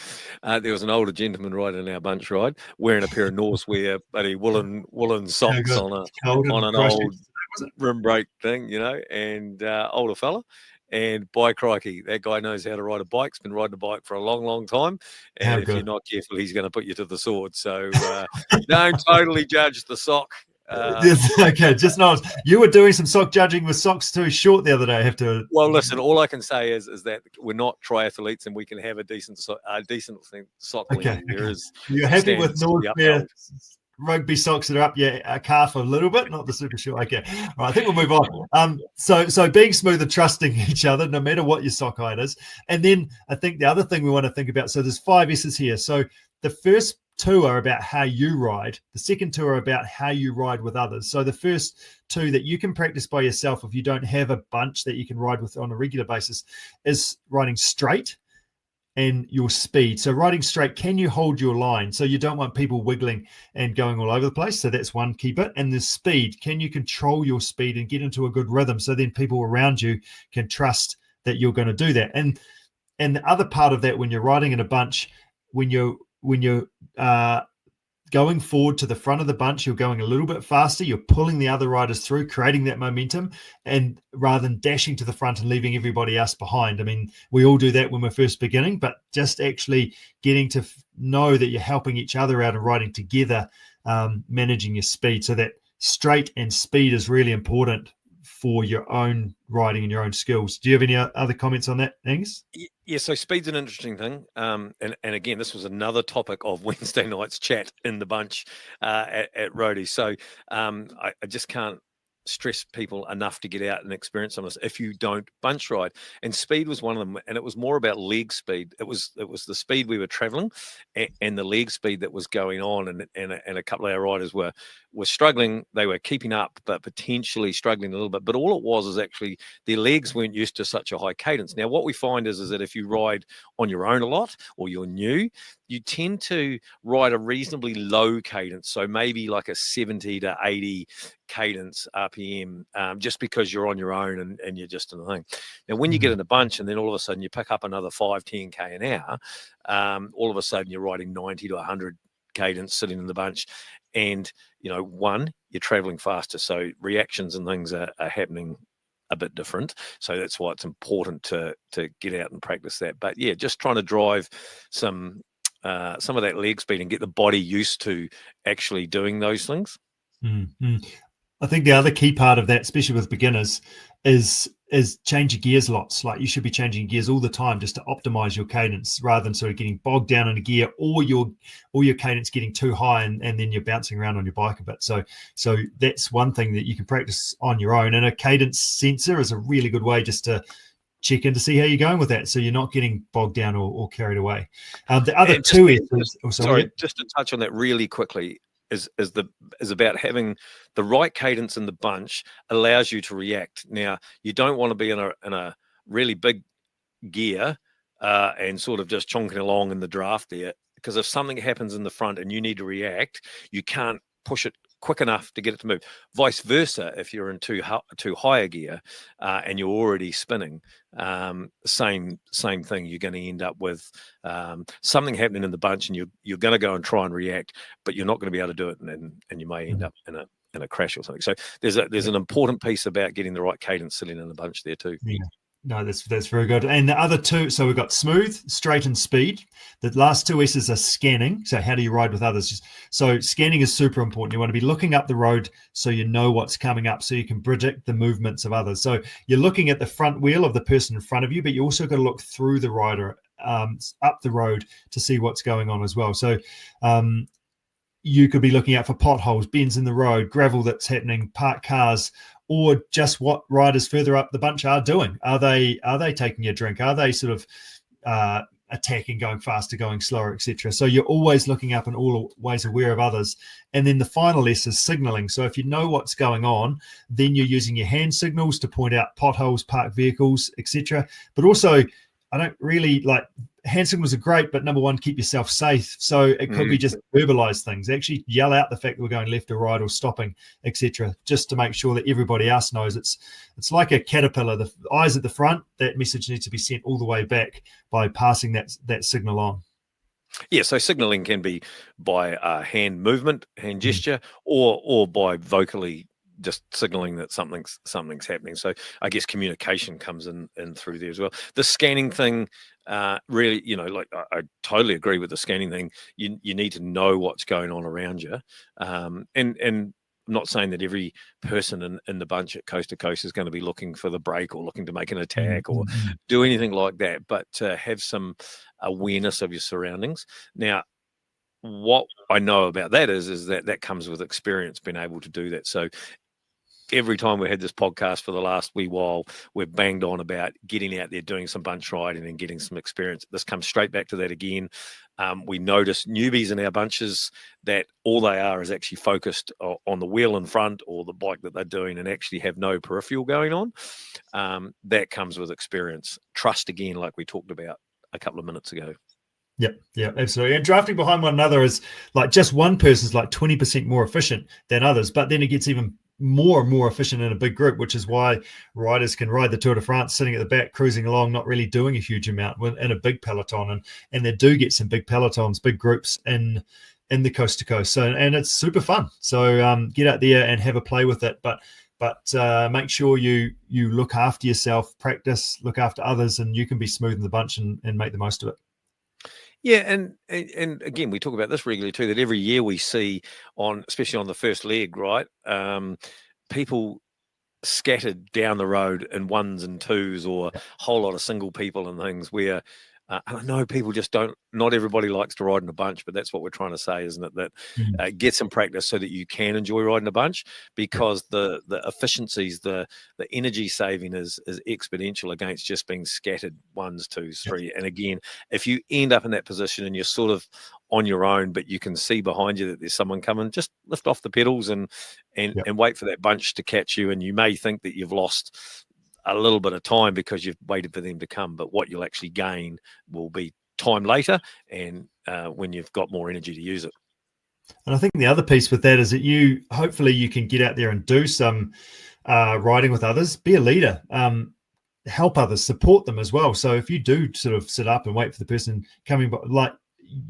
there was an older gentleman riding our bunch ride wearing a pair of Norsewear bloody woolen socks on an old rim brake thing, you know, and older fella. And by crikey, that guy knows how to ride a bike. He's been riding a bike for a long, long time. And if you're not careful, he's going to put you to the sword. So don't totally judge the sock. Okay, just notice you were doing some sock judging with socks too short the other day. I have to. Well, listen, all I can say is that we're not triathletes, and we can have a decent sock length. You're happy with Norsewear rugby socks that are up your calf a little bit, not the super short. Okay, all right, I think we'll move on. So being smooth and trusting each other, no matter what your sock height is. And then I think the other thing we want to think about. So there's 5 S's here. So the first 2 are about how you ride. The second 2 are about how you ride with others. So the first 2 that you can practice by yourself, if you don't have a bunch that you can ride with on a regular basis, is riding straight and your speed. So riding straight, can you hold your line? So you don't want people wiggling and going all over the place. So that's one key bit. And the speed, can you control your speed and get into a good rhythm, so then people around you can trust that you're going to do that. And the other part of that, when you're riding in a bunch, when you're going forward to the front of the bunch, you're going a little bit faster, you're pulling the other riders through, creating that momentum, and rather than dashing to the front and leaving everybody else behind. I mean, we all do that when we're first beginning, but just actually getting to know that you're helping each other out and riding together, managing your speed. So that straight and speed is really important for your own riding and your own skills. Do you have any other comments on that, Angus? Yeah, so speed's an interesting thing. And again, this was another topic of Wednesday night's chat in the bunch at Roadie. So I just can't stress people enough to get out and experience some of this if you don't bunch ride. And speed was one of them, and it was more about leg speed. It was the speed we were traveling and the leg speed that was going on, and a couple of our riders were struggling. They were keeping up, but potentially struggling a little bit. But all it was is actually their legs weren't used to such a high cadence. Now, what we find is that if you ride on your own a lot, or you're new, you tend to ride a reasonably low cadence. So maybe like a 70 to 80 cadence RPM, just because you're on your own and you're just in the thing. Now, when you get in a bunch and then all of a sudden you pick up another 5-10K an hour, all of a sudden you're riding 90 to 100 cadence sitting in the bunch. And, you know, you're traveling faster. So reactions and things are happening a bit different. So that's why it's important to get out and practice that. But yeah, just trying to drive some of that leg speed and get the body used to actually doing those things. Mm-hmm. I think the other key part of that, especially with beginners, is change your gears lots. Like, you should be changing gears all the time just to optimize your cadence, rather than sort of getting bogged down in a gear, or your cadence getting too high and then you're bouncing around on your bike a bit. So that's one thing that you can practice on your own. And a cadence sensor is a really good way just to check in to see how you're going with that, so you're not getting bogged down or carried away. The other two is just to touch on that really quickly, is about having the right cadence in the bunch allows you to react. Now, you don't want to be in a really big gear and sort of just chonking along in the draft there, because if something happens in the front and you need to react, you can't push it quick enough to get it to move. Vice versa, if you're in too high a gear and you're already spinning, same thing. You're going to end up with something happening in the bunch, and you're going to go and try and react, but you're not going to be able to do it, and you may end up in a crash or something. So there's an important piece about getting the right cadence sitting in the bunch there too. Yeah. No, that's very good. And the other two, so we've got smooth, straight, and speed. The last two S's are scanning. So how do you ride with others? So scanning is super important. You want to be looking up the road so you know what's coming up, so you can predict the movements of others. So you're looking at the front wheel of the person in front of you, but you also got to look through the rider up the road to see what's going on as well. So you could be looking out for potholes, bends in the road, gravel that's happening, parked cars, or just what riders further up the bunch are doing. Are they taking a drink? Are they sort of attacking, going faster, going slower, etc.? So you're always looking up and always aware of others. And then the final S is signaling. So if you know what's going on, then you're using your hand signals to point out potholes, parked vehicles, etc. But also, I don't really like hand signals are great, but number one, keep yourself safe. So it could be just verbalize things, actually yell out the fact that we're going left or right or stopping, etc., just to make sure that everybody else knows. It's like a caterpillar, the eyes at the front. That message needs to be sent all the way back by passing that signal on. Yeah, so signaling can be by hand movement, hand gesture, or by vocally just signaling that something's happening. So I guess communication comes in through there as well. The scanning thing, really, like I totally agree with the scanning thing. You need to know what's going on around you, and I'm not saying that every person in the bunch at Coast to Coast is going to be looking for the break or looking to make an attack or do anything like that, but to have some awareness of your surroundings. Now, what I know about that is that comes with experience, being able to do that. So every time we had this podcast for the last wee while, we've banged on about getting out there, doing some bunch riding and getting some experience. This comes straight back to that again. We notice newbies in our bunches that all they are is actually focused on the wheel in front or the bike that they're doing and actually have no peripheral going on. That comes with experience. Trust again, like we talked about a couple of minutes ago. Yeah, absolutely. And drafting behind one another is like just one person's like 20% more efficient than others, but then it gets even more and more efficient in a big group, which is why riders can ride the Tour de France sitting at the back, cruising along, not really doing a huge amount in a big peloton. And they do get some big pelotons, big groups in the Coast to Coast. So, and it's super fun. So get out there and have a play with it. But make sure you look after yourself, practice, look after others, and you can be smooth in the bunch and make the most of it. Yeah, and again, we talk about this regularly too, that every year we see especially on the first leg, right, people scattered down the road in ones and twos or a whole lot of single people and things where I know people just not everybody likes to ride in a bunch, but that's what we're trying to say, isn't it? That get some practice so that you can enjoy riding a bunch, because the efficiencies, the energy saving is exponential against just being scattered ones, twos, three. And again, if you end up in that position and you're sort of on your own, but you can see behind you that there's someone coming, just lift off the pedals and wait for that bunch to catch you. And you may think that you've lost a little bit of time because you've waited for them to come, but what you'll actually gain will be time later and when you've got more energy to use it. And I think the other piece with that is that hopefully you can get out there and do some riding with others, be a leader, help others, support them as well. So if you do sort of sit up and wait for the person coming, but like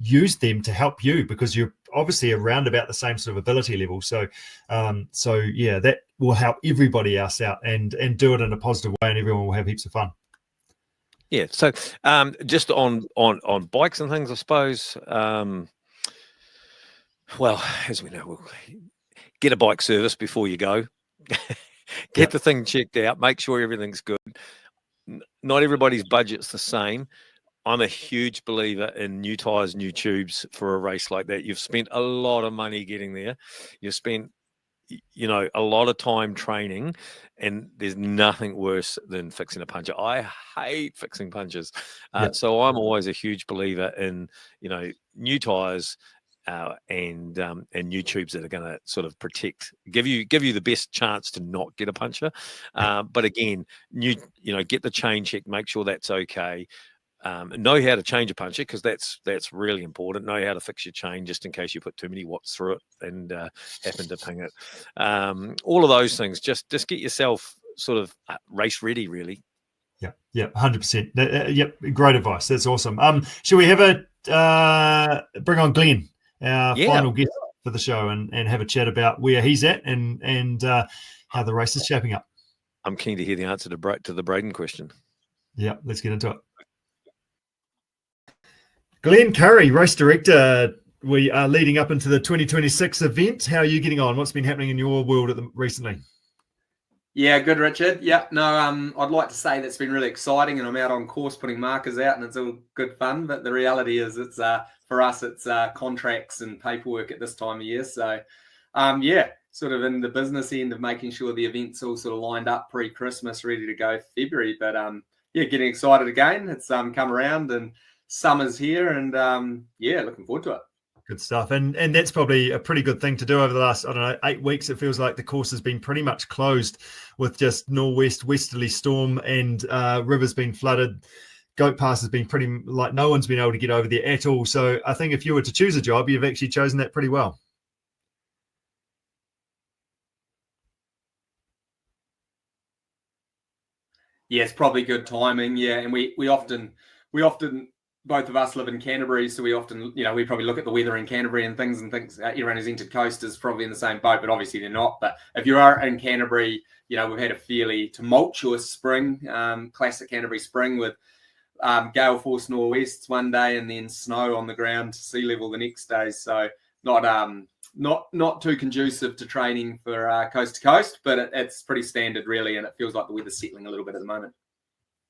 use them to help you, because you're obviously around about the same sort of ability level. So yeah, that will help everybody else out and do it in a positive way, and everyone will have heaps of fun. Yeah. So just on bikes and things, I suppose. Well, as we know, we'll get a bike service before you go. Get the thing checked out. Make sure everything's good. Not everybody's budget's the same. I'm a huge believer in new tyres, new tubes for a race like that. You've spent a lot of money getting there. You've spent, a lot of time training, and there's nothing worse than fixing a puncture. I hate fixing punches. So I'm always a huge believer in, new tyres and new tubes that are going to sort of give you the best chance to not get a puncture. But again, get the chain checked, make sure that's okay. Know how to change a puncture, because that's really important. Know how to fix your chain just in case you put too many watts through it and happen to ping it. All of those things. Just get yourself sort of race ready, really. Yeah, 100%. Yep, great advice. That's awesome. Should we have bring on Glen, our final guest for the show, and have a chat about where he's at and how the race is shaping up? I'm keen to hear the answer to the Braden question. Yeah, let's get into it. Glen Currie, race director. We are leading up into the 2026 event. How are you getting on? What's been happening in your world recently? Yeah, good, Richard. Yeah, no, I'd like to say that's been really exciting, and I'm out on course putting markers out, and it's all good fun. But the reality is, it's for us, it's contracts and paperwork at this time of year. So, yeah, sort of in the business end of making sure the event's all sort of lined up pre-Christmas, ready to go February. But yeah, getting excited again. It's come around, and summer's here, and yeah, looking forward to it. Good stuff. And that's probably a pretty good thing to do over the last, 8 weeks. It feels like the course has been pretty much closed with just northwest, westerly storm, and rivers been flooded. Goat Pass has been pretty, like, no one's been able to get over there at all. So I think if you were to choose a job, you've actually chosen that pretty well. Yeah, it's probably good timing. Yeah, and we often both of us live in Canterbury, so we often, we probably look at the weather in Canterbury and things everyone who's entered coast is probably in the same boat, but obviously they're not. But if you are in Canterbury, we've had a fairly tumultuous spring, classic Canterbury spring with gale force nor'wests one day and then snow on the ground to sea level the next day. So not too conducive to training for coast to coast, but it's pretty standard really, and it feels like the weather's settling a little bit at the moment.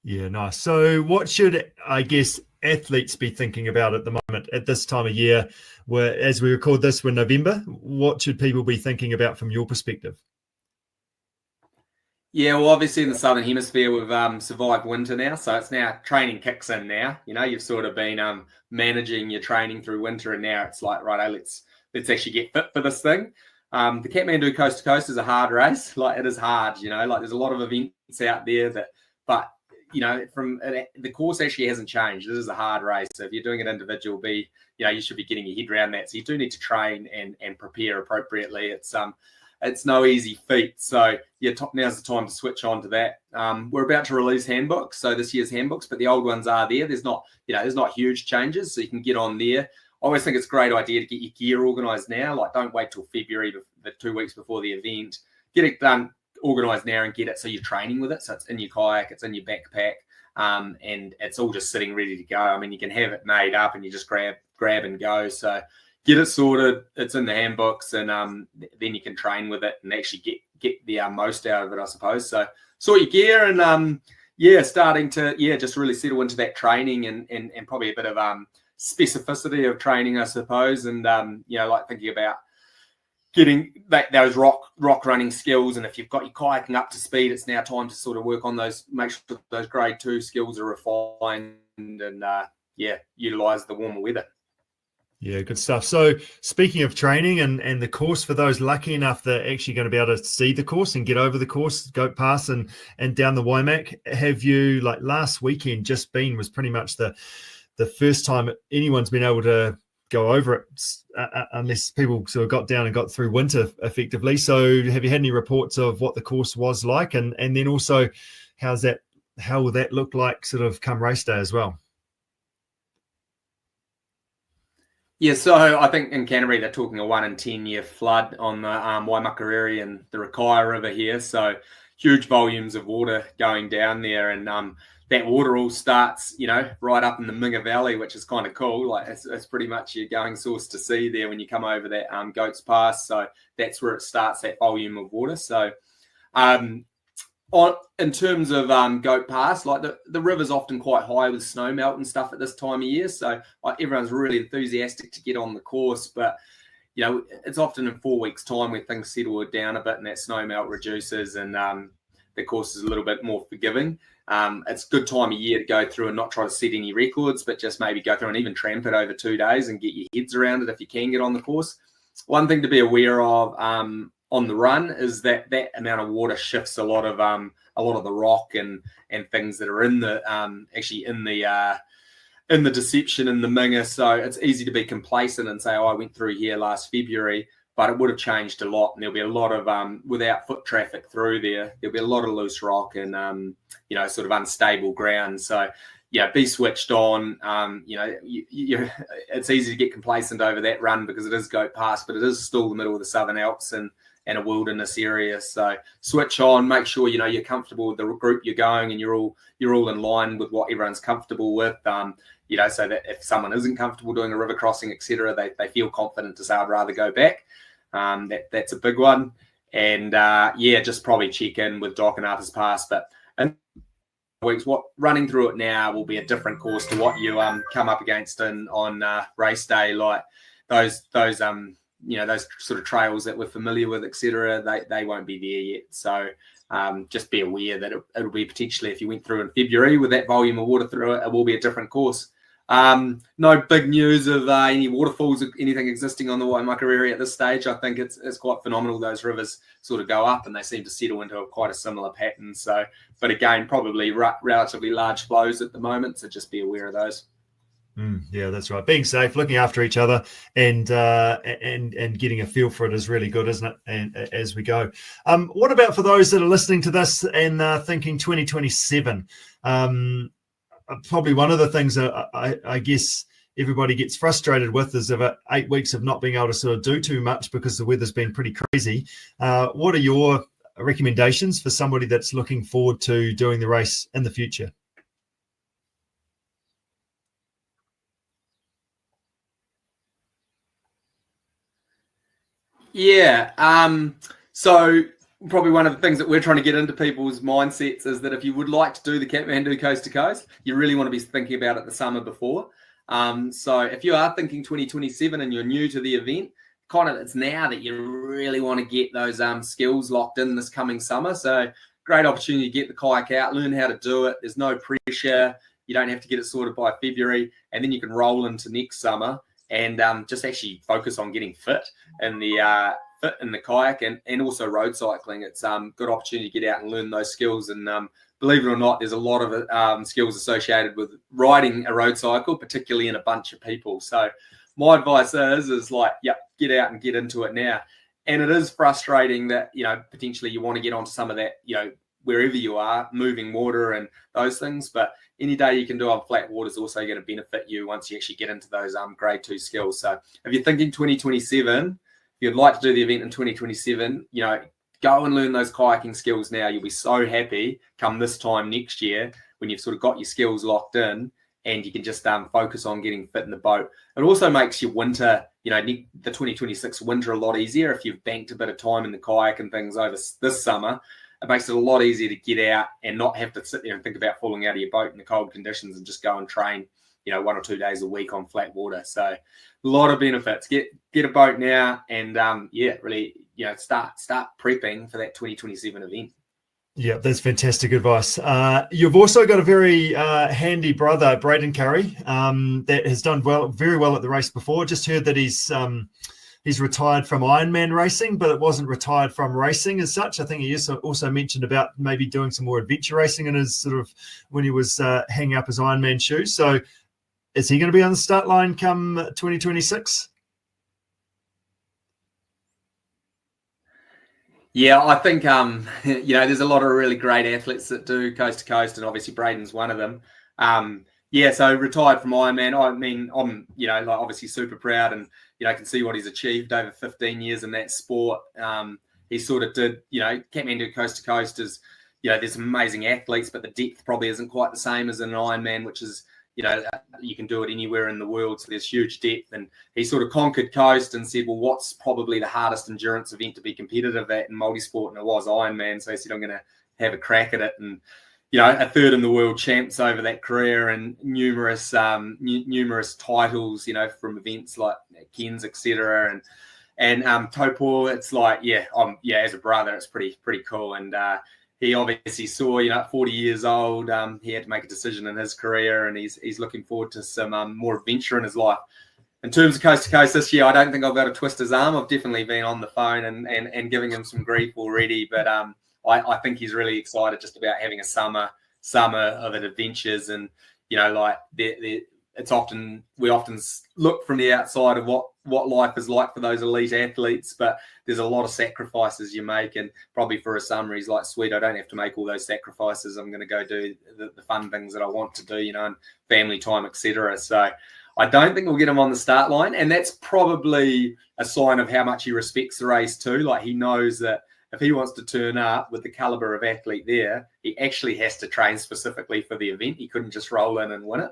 Yeah, nice. So what should, I guess, athletes be thinking about at the moment at this time of year, where, as we record this, we're in November? What should people be thinking about from your perspective? Yeah, well, obviously in the Southern Hemisphere, we've survived winter now, so it's now training kicks in now. You've sort of been managing your training through winter, and now it's like, right, let's actually get fit for this thing. The Kathmandu Coast to Coast is a hard race. Like, it is hard, like there's a lot of events out there but from the course actually hasn't changed. This is a hard race. So if you're doing it individual, you should be getting your head around that. So you do need to train and prepare appropriately. It's no easy feat. So yeah, now's the time to switch on to that. We're about to release handbooks. So this year's handbooks, but the old ones are there. There's not huge changes. So you can get on there. I always think it's a great idea to get your gear organised now. Like, don't wait till February, the 2 weeks before the event. Get it done, organised now, and get it so you're training with it. So it's in your kayak, it's in your backpack, and it's all just sitting ready to go. I mean, you can have it made up and you just grab and go. So get it sorted. It's in the handbooks, and then you can train with it and actually get the most out of it, I suppose. So sort your gear and starting to just really settle into that training and probably a bit of specificity of training, I suppose, and like thinking about getting those rock running skills. And if you've got your kayaking up to speed, it's now time to sort of work on those, make sure those grade 2 skills are refined and utilize the warmer weather. Yeah, good stuff. So speaking of training and the course, for those lucky enough that are actually going to be able to see the course and get over the course, Goat Pass and down the Waimak, have you, like last weekend just been, was pretty much the first time anyone's been able to go over it, unless people sort of got down and got through winter effectively. So have you had any reports of what the course was like? And then also, how will that look like sort of come race day as well? Yeah, so I think in Canterbury they're talking a 1 in 10 year flood on the Waimakariri and the Rakaia River here. So huge volumes of water going down there, and that water all starts, right up in the Minga Valley, which is kind of cool. Like it's pretty much your going source to see there when you come over that Goats Pass. So that's where it starts, that volume of water. So in terms of Goat Pass, like the river's often quite high with snow melt and stuff at this time of year. So everyone's really enthusiastic to get on the course, but it's often in 4 weeks' time where things settle down a bit and that snow melt reduces and the course is a little bit more forgiving. It's a good time of year to go through and not try to set any records, but just maybe go through and even tramp it over 2 days and get your heads around it if you can get on the course. One thing to be aware of on the run is that amount of water shifts a lot of the rock and things that are in the in the deception in the Minga. So it's easy to be complacent and say, I went through here last February, but it would have changed a lot. And there'll be a lot of, without foot traffic through there'll be a lot of loose rock and, sort of unstable ground. So, yeah, be switched on. It's easy to get complacent over that run because it is Goat Pass, but it is still the middle of the Southern Alps. And and a wilderness area. So switch on, make sure you're comfortable with the group you're going, and you're all in line with what everyone's comfortable with. So that if someone isn't comfortable doing a river crossing, etc., they feel confident to say, I'd rather go back. That's a big one. And just probably check in with Doc and Arthur's Pass. But in weeks, what running through it now will be a different course to what you come up against on race day, like those sort of trails that we're familiar with, etc. They won't be there yet. So just be aware that it'll be potentially, if you went through in February with that volume of water through it, it will be a different course. No big news of any waterfalls or anything existing on the Waimakariri area at this stage. I think it's quite phenomenal. Those rivers sort of go up and they seem to settle into quite a similar pattern. So, but again, probably relatively large flows at the moment. So just be aware of those. Yeah, that's right. Being safe, looking after each other, and getting a feel for it is really good, isn't it? And as we go, what about for those that are listening to this and thinking 2027? Probably one of the things that I guess everybody gets frustrated with is about 8 weeks of not being able to sort of do too much because the weather's been pretty crazy. What are your recommendations for somebody that's looking forward to doing the race in the future? Yeah. So probably one of the things that we're trying to get into people's mindsets is that if you would like to do the Kathmandu coast to coast, you really want to be thinking about it the summer before. So if you are thinking 2027 and you're new to the event, it's now that you really want to get those skills locked in this coming summer. So great opportunity to get the kayak out, learn how to do it. There's no pressure. You don't have to get it sorted by February, and then you can roll into next summer and just actually focus on getting fit in the kayak and also road cycling. It's good opportunity to get out and learn those skills. And believe it or not, there's a lot of skills associated with riding a road cycle, particularly in a bunch of people. So my advice is like, get out and get into it now. And it is frustrating that, potentially you want to get onto some of that, wherever you are, moving water and those things. But any day you can do on flat water is also going to benefit you once you actually get into those grade 2 skills. So if you're thinking 2027, if you'd like to do the event in 2027, go and learn those kayaking skills now. You'll be so happy come this time next year when you've sort of got your skills locked in and you can just focus on getting fit in the boat. It also makes your winter, the 2026 winter a lot easier if you've banked a bit of time in the kayak and things over this summer. It makes it a lot easier to get out and not have to sit there and think about falling out of your boat in the cold conditions and just go and train, 1 or 2 days a week on flat water. So a lot of benefits. Get a boat now and really, start prepping for that 2027 event. Yeah, that's fantastic advice. You've also got a very handy brother, Braden Currie, that has done very well at the race before. Just heard that he's retired from Ironman racing, but it wasn't retired from racing as such. I think he also mentioned about maybe doing some more adventure racing in his sort of when he was hanging up his Ironman shoes. So is he going to be on the start line come 2026? Yeah, I think, there's a lot of really great athletes that do coast to coast, and obviously Braden's one of them. So retired from Ironman. I mean, I'm, obviously super proud and, can see what he's achieved over 15 years in that sport. He sort of did, Kathmandu coast to coast is, there's some amazing athletes, but the depth probably isn't quite the same as an Ironman, which is, you can do it anywhere in the world. So there's huge depth. And he sort of conquered coast and said, well, what's probably the hardest endurance event to be competitive at in multisport? And it was Ironman. So he said, I'm going to have a crack at it. And, a third in the world champs over that career and numerous titles, from events like Cairns, etc. And Taupo, it's like, as a brother, it's pretty cool. And he obviously saw, at 40 years old, he had to make a decision in his career, and he's looking forward to some more adventure in his life. In terms of coast to coast this year, I don't think I've got to twist his arm. I've definitely been on the phone and giving him some grief already, but I think he's really excited just about having a summer of adventures. And it's often we look from the outside of what life is like for those elite athletes, but there's a lot of sacrifices you make, and probably for a summer he's like, sweet, I don't have to make all those sacrifices. I'm going to go do the fun things that I want to do, and family time, etc. So I don't think we'll get him on the start line, and that's probably a sign of how much he respects the race too. Like, he knows that if he wants to turn up with the caliber of athlete there, he actually has to train specifically for the event. He couldn't just roll in and win it.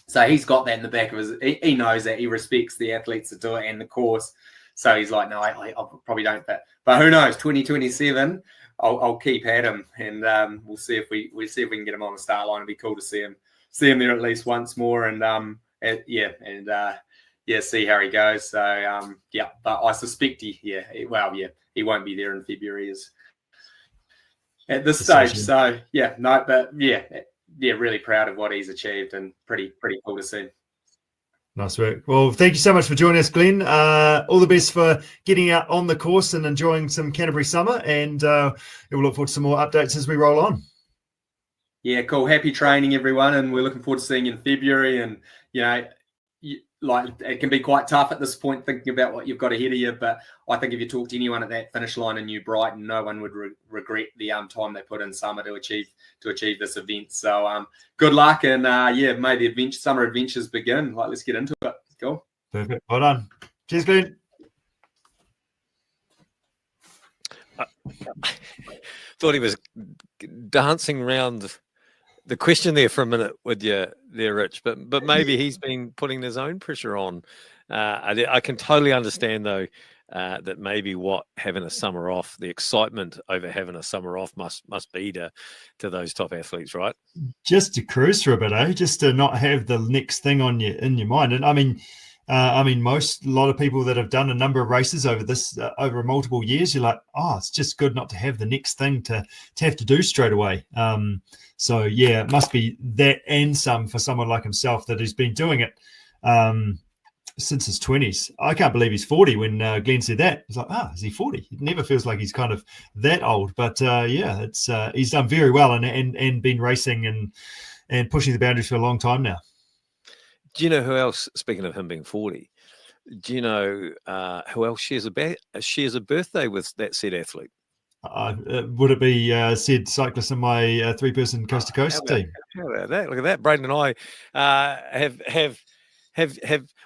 So he's got that in the back of his. He knows that. He respects the athletes that do it and the course. So he's like, no, I probably don't. But who knows? 2027, I'll keep at him, and we'll see if we can get him on the start line. It'd be cool to see him there at least once more, and see how he goes. So but I suspect he won't be there in February at this stage. So really proud of what he's achieved, and pretty cool to see. Nice work. Well, thank you so much for joining us, Glenn. All the best for getting out on the course and enjoying some Canterbury summer, and we'll look forward to some more updates as we roll on. Yeah, cool. Happy training, everyone, and we're looking forward to seeing you in February. And it can be quite tough at this point thinking about what you've got ahead of you, but I think if you talk to anyone at that finish line in New Brighton, no one would regret the time they put in summer to achieve this event. So good luck, and may the summer adventures begin. Let's get into it. Cool. Perfect. Well done. Cheers, Glenn. Thought he was dancing around the question there for a minute with you there, Rich, but maybe he's been putting his own pressure on. I can totally understand, though, that maybe having a summer off, the excitement over having a summer off must be to those top athletes, right? Just to cruise for a bit, just to not have the next thing in your mind. And a lot of people that have done a number of races over multiple years, you're like, it's just good not to have the next thing to have to do straight away. So it must be that and some for someone like himself that has been doing it since his 20s. I can't believe he's 40 when Glenn said that. It's like, is he 40? It never feels like he's kind of that old. But it's he's done very well and been racing and pushing the boundaries for a long time now. Do you know who else, speaking of him being 40, do you know who else shares a birthday with that said athlete? Would it be said cyclist in my three-person coast-to-coast team? How about that? Look at that. Braden and I have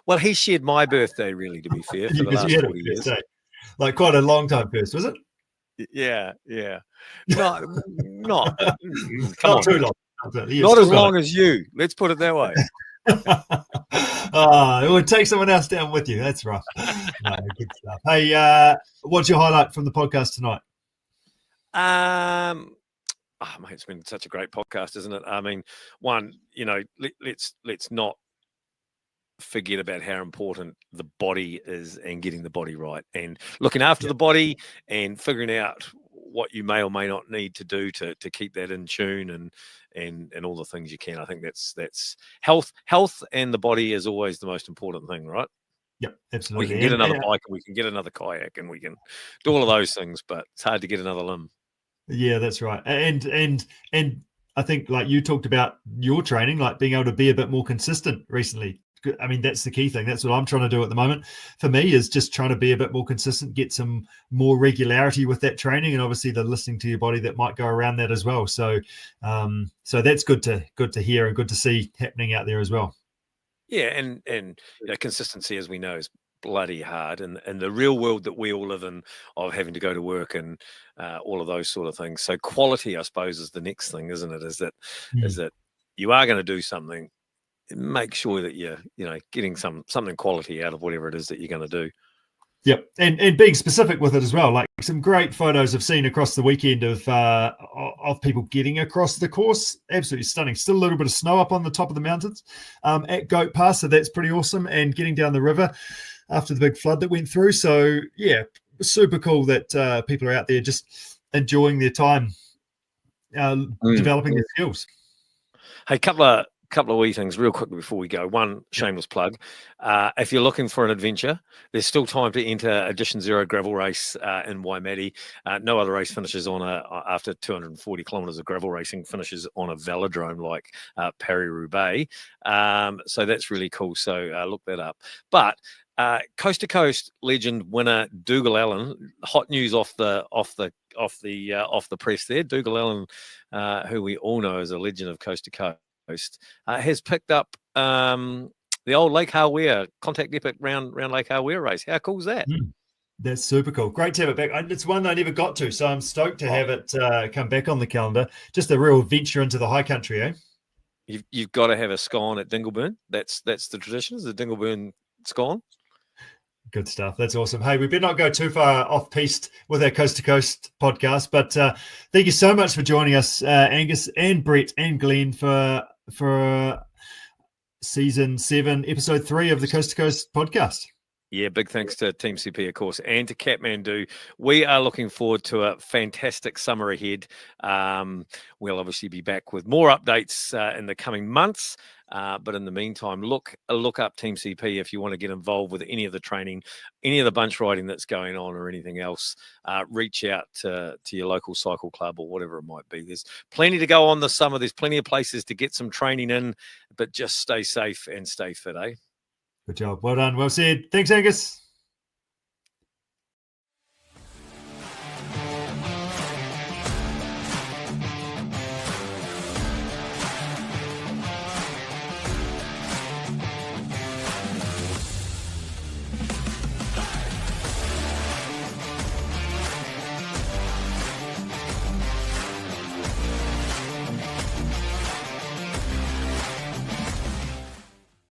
well, he shared my birthday, really, to be fair, for the last 40 years. Like quite a long time first, was it? Yeah. Not too long. Not as long as you. Let's put it that way. It would take someone else down with you. That's rough. No, good stuff. Hey, what's your highlight from the podcast tonight? Mate, it's been such a great podcast, isn't it? I mean, one, let's not forget about how important the body is and getting the body right and looking after the body and figuring out what you may or may not need to do to keep that in tune and all the things you can. I think that's health and the body is always the most important thing, right? Yep, absolutely. We can get another bike and we can get another kayak and we can do all of those things, but it's hard to get another limb. Yeah, that's right. And I think, like you talked about your training, like being able to be a bit more consistent recently. I mean, that's the key thing. That's what I'm trying to do at the moment. For me, is just trying to be a bit more consistent, get some more regularity with that training, and obviously the listening to your body that might go around that as well. So, so that's good to hear and good to see happening out there as well. Yeah, and consistency, as we know, is bloody hard, and the real world that we all live in of having to go to work and all of those sort of things. So quality, I suppose, is the next thing, isn't it? Is that you are going to do something. Make sure that you're getting something quality out of whatever it is that you're going to do. Yep, and being specific with it as well. Like some great photos I've seen across the weekend of people getting across the course. Absolutely stunning. Still a little bit of snow up on the top of the mountains at Goat Pass, so that's pretty awesome. And getting down the river after the big flood that went through. So yeah, super cool that people are out there just enjoying their time, developing their skills. Hey, couple of wee things real quickly before we go. One, shameless plug. If you're looking for an adventure, there's still time to enter Edition Zero gravel race in Waimate. No other race finishes after 240 kilometres of gravel racing finishes on a velodrome like Paris-Roubaix. So that's really cool. So look that up. But coast to coast legend winner Dougal Allen, hot news off the press there. Dougal Allen, who we all know as a legend of coast to coast, has picked up the old Lake Hawea Contact Epic round Lake Hawea race. How cool is that? That's super cool. Great to have it back. It's one I never got to, so I'm stoked to have it come back on the calendar. Just a real venture into the high country, eh? You've got to have a scone at Dingleburn. That's the tradition, is the Dingleburn scone. Good stuff. That's awesome. Hey, we better not go too far off piste with our Coast to Coast podcast, but thank you so much for joining us, Angus and Brett and Glenn for season 7, episode 3 of the Coast to Coast podcast. Yeah, big thanks to Team CP, of course, and to Kathmandu. We are looking forward to a fantastic summer ahead. We'll obviously be back with more updates in the coming months. But in the meantime, look up Team CP if you want to get involved with any of the training, any of the bunch riding that's going on or anything else. Reach out to your local cycle club or whatever it might be. There's plenty to go on this summer. There's plenty of places to get some training in, but just stay safe and stay fit, eh? Good job. Well done. Well said. Thanks, Angus.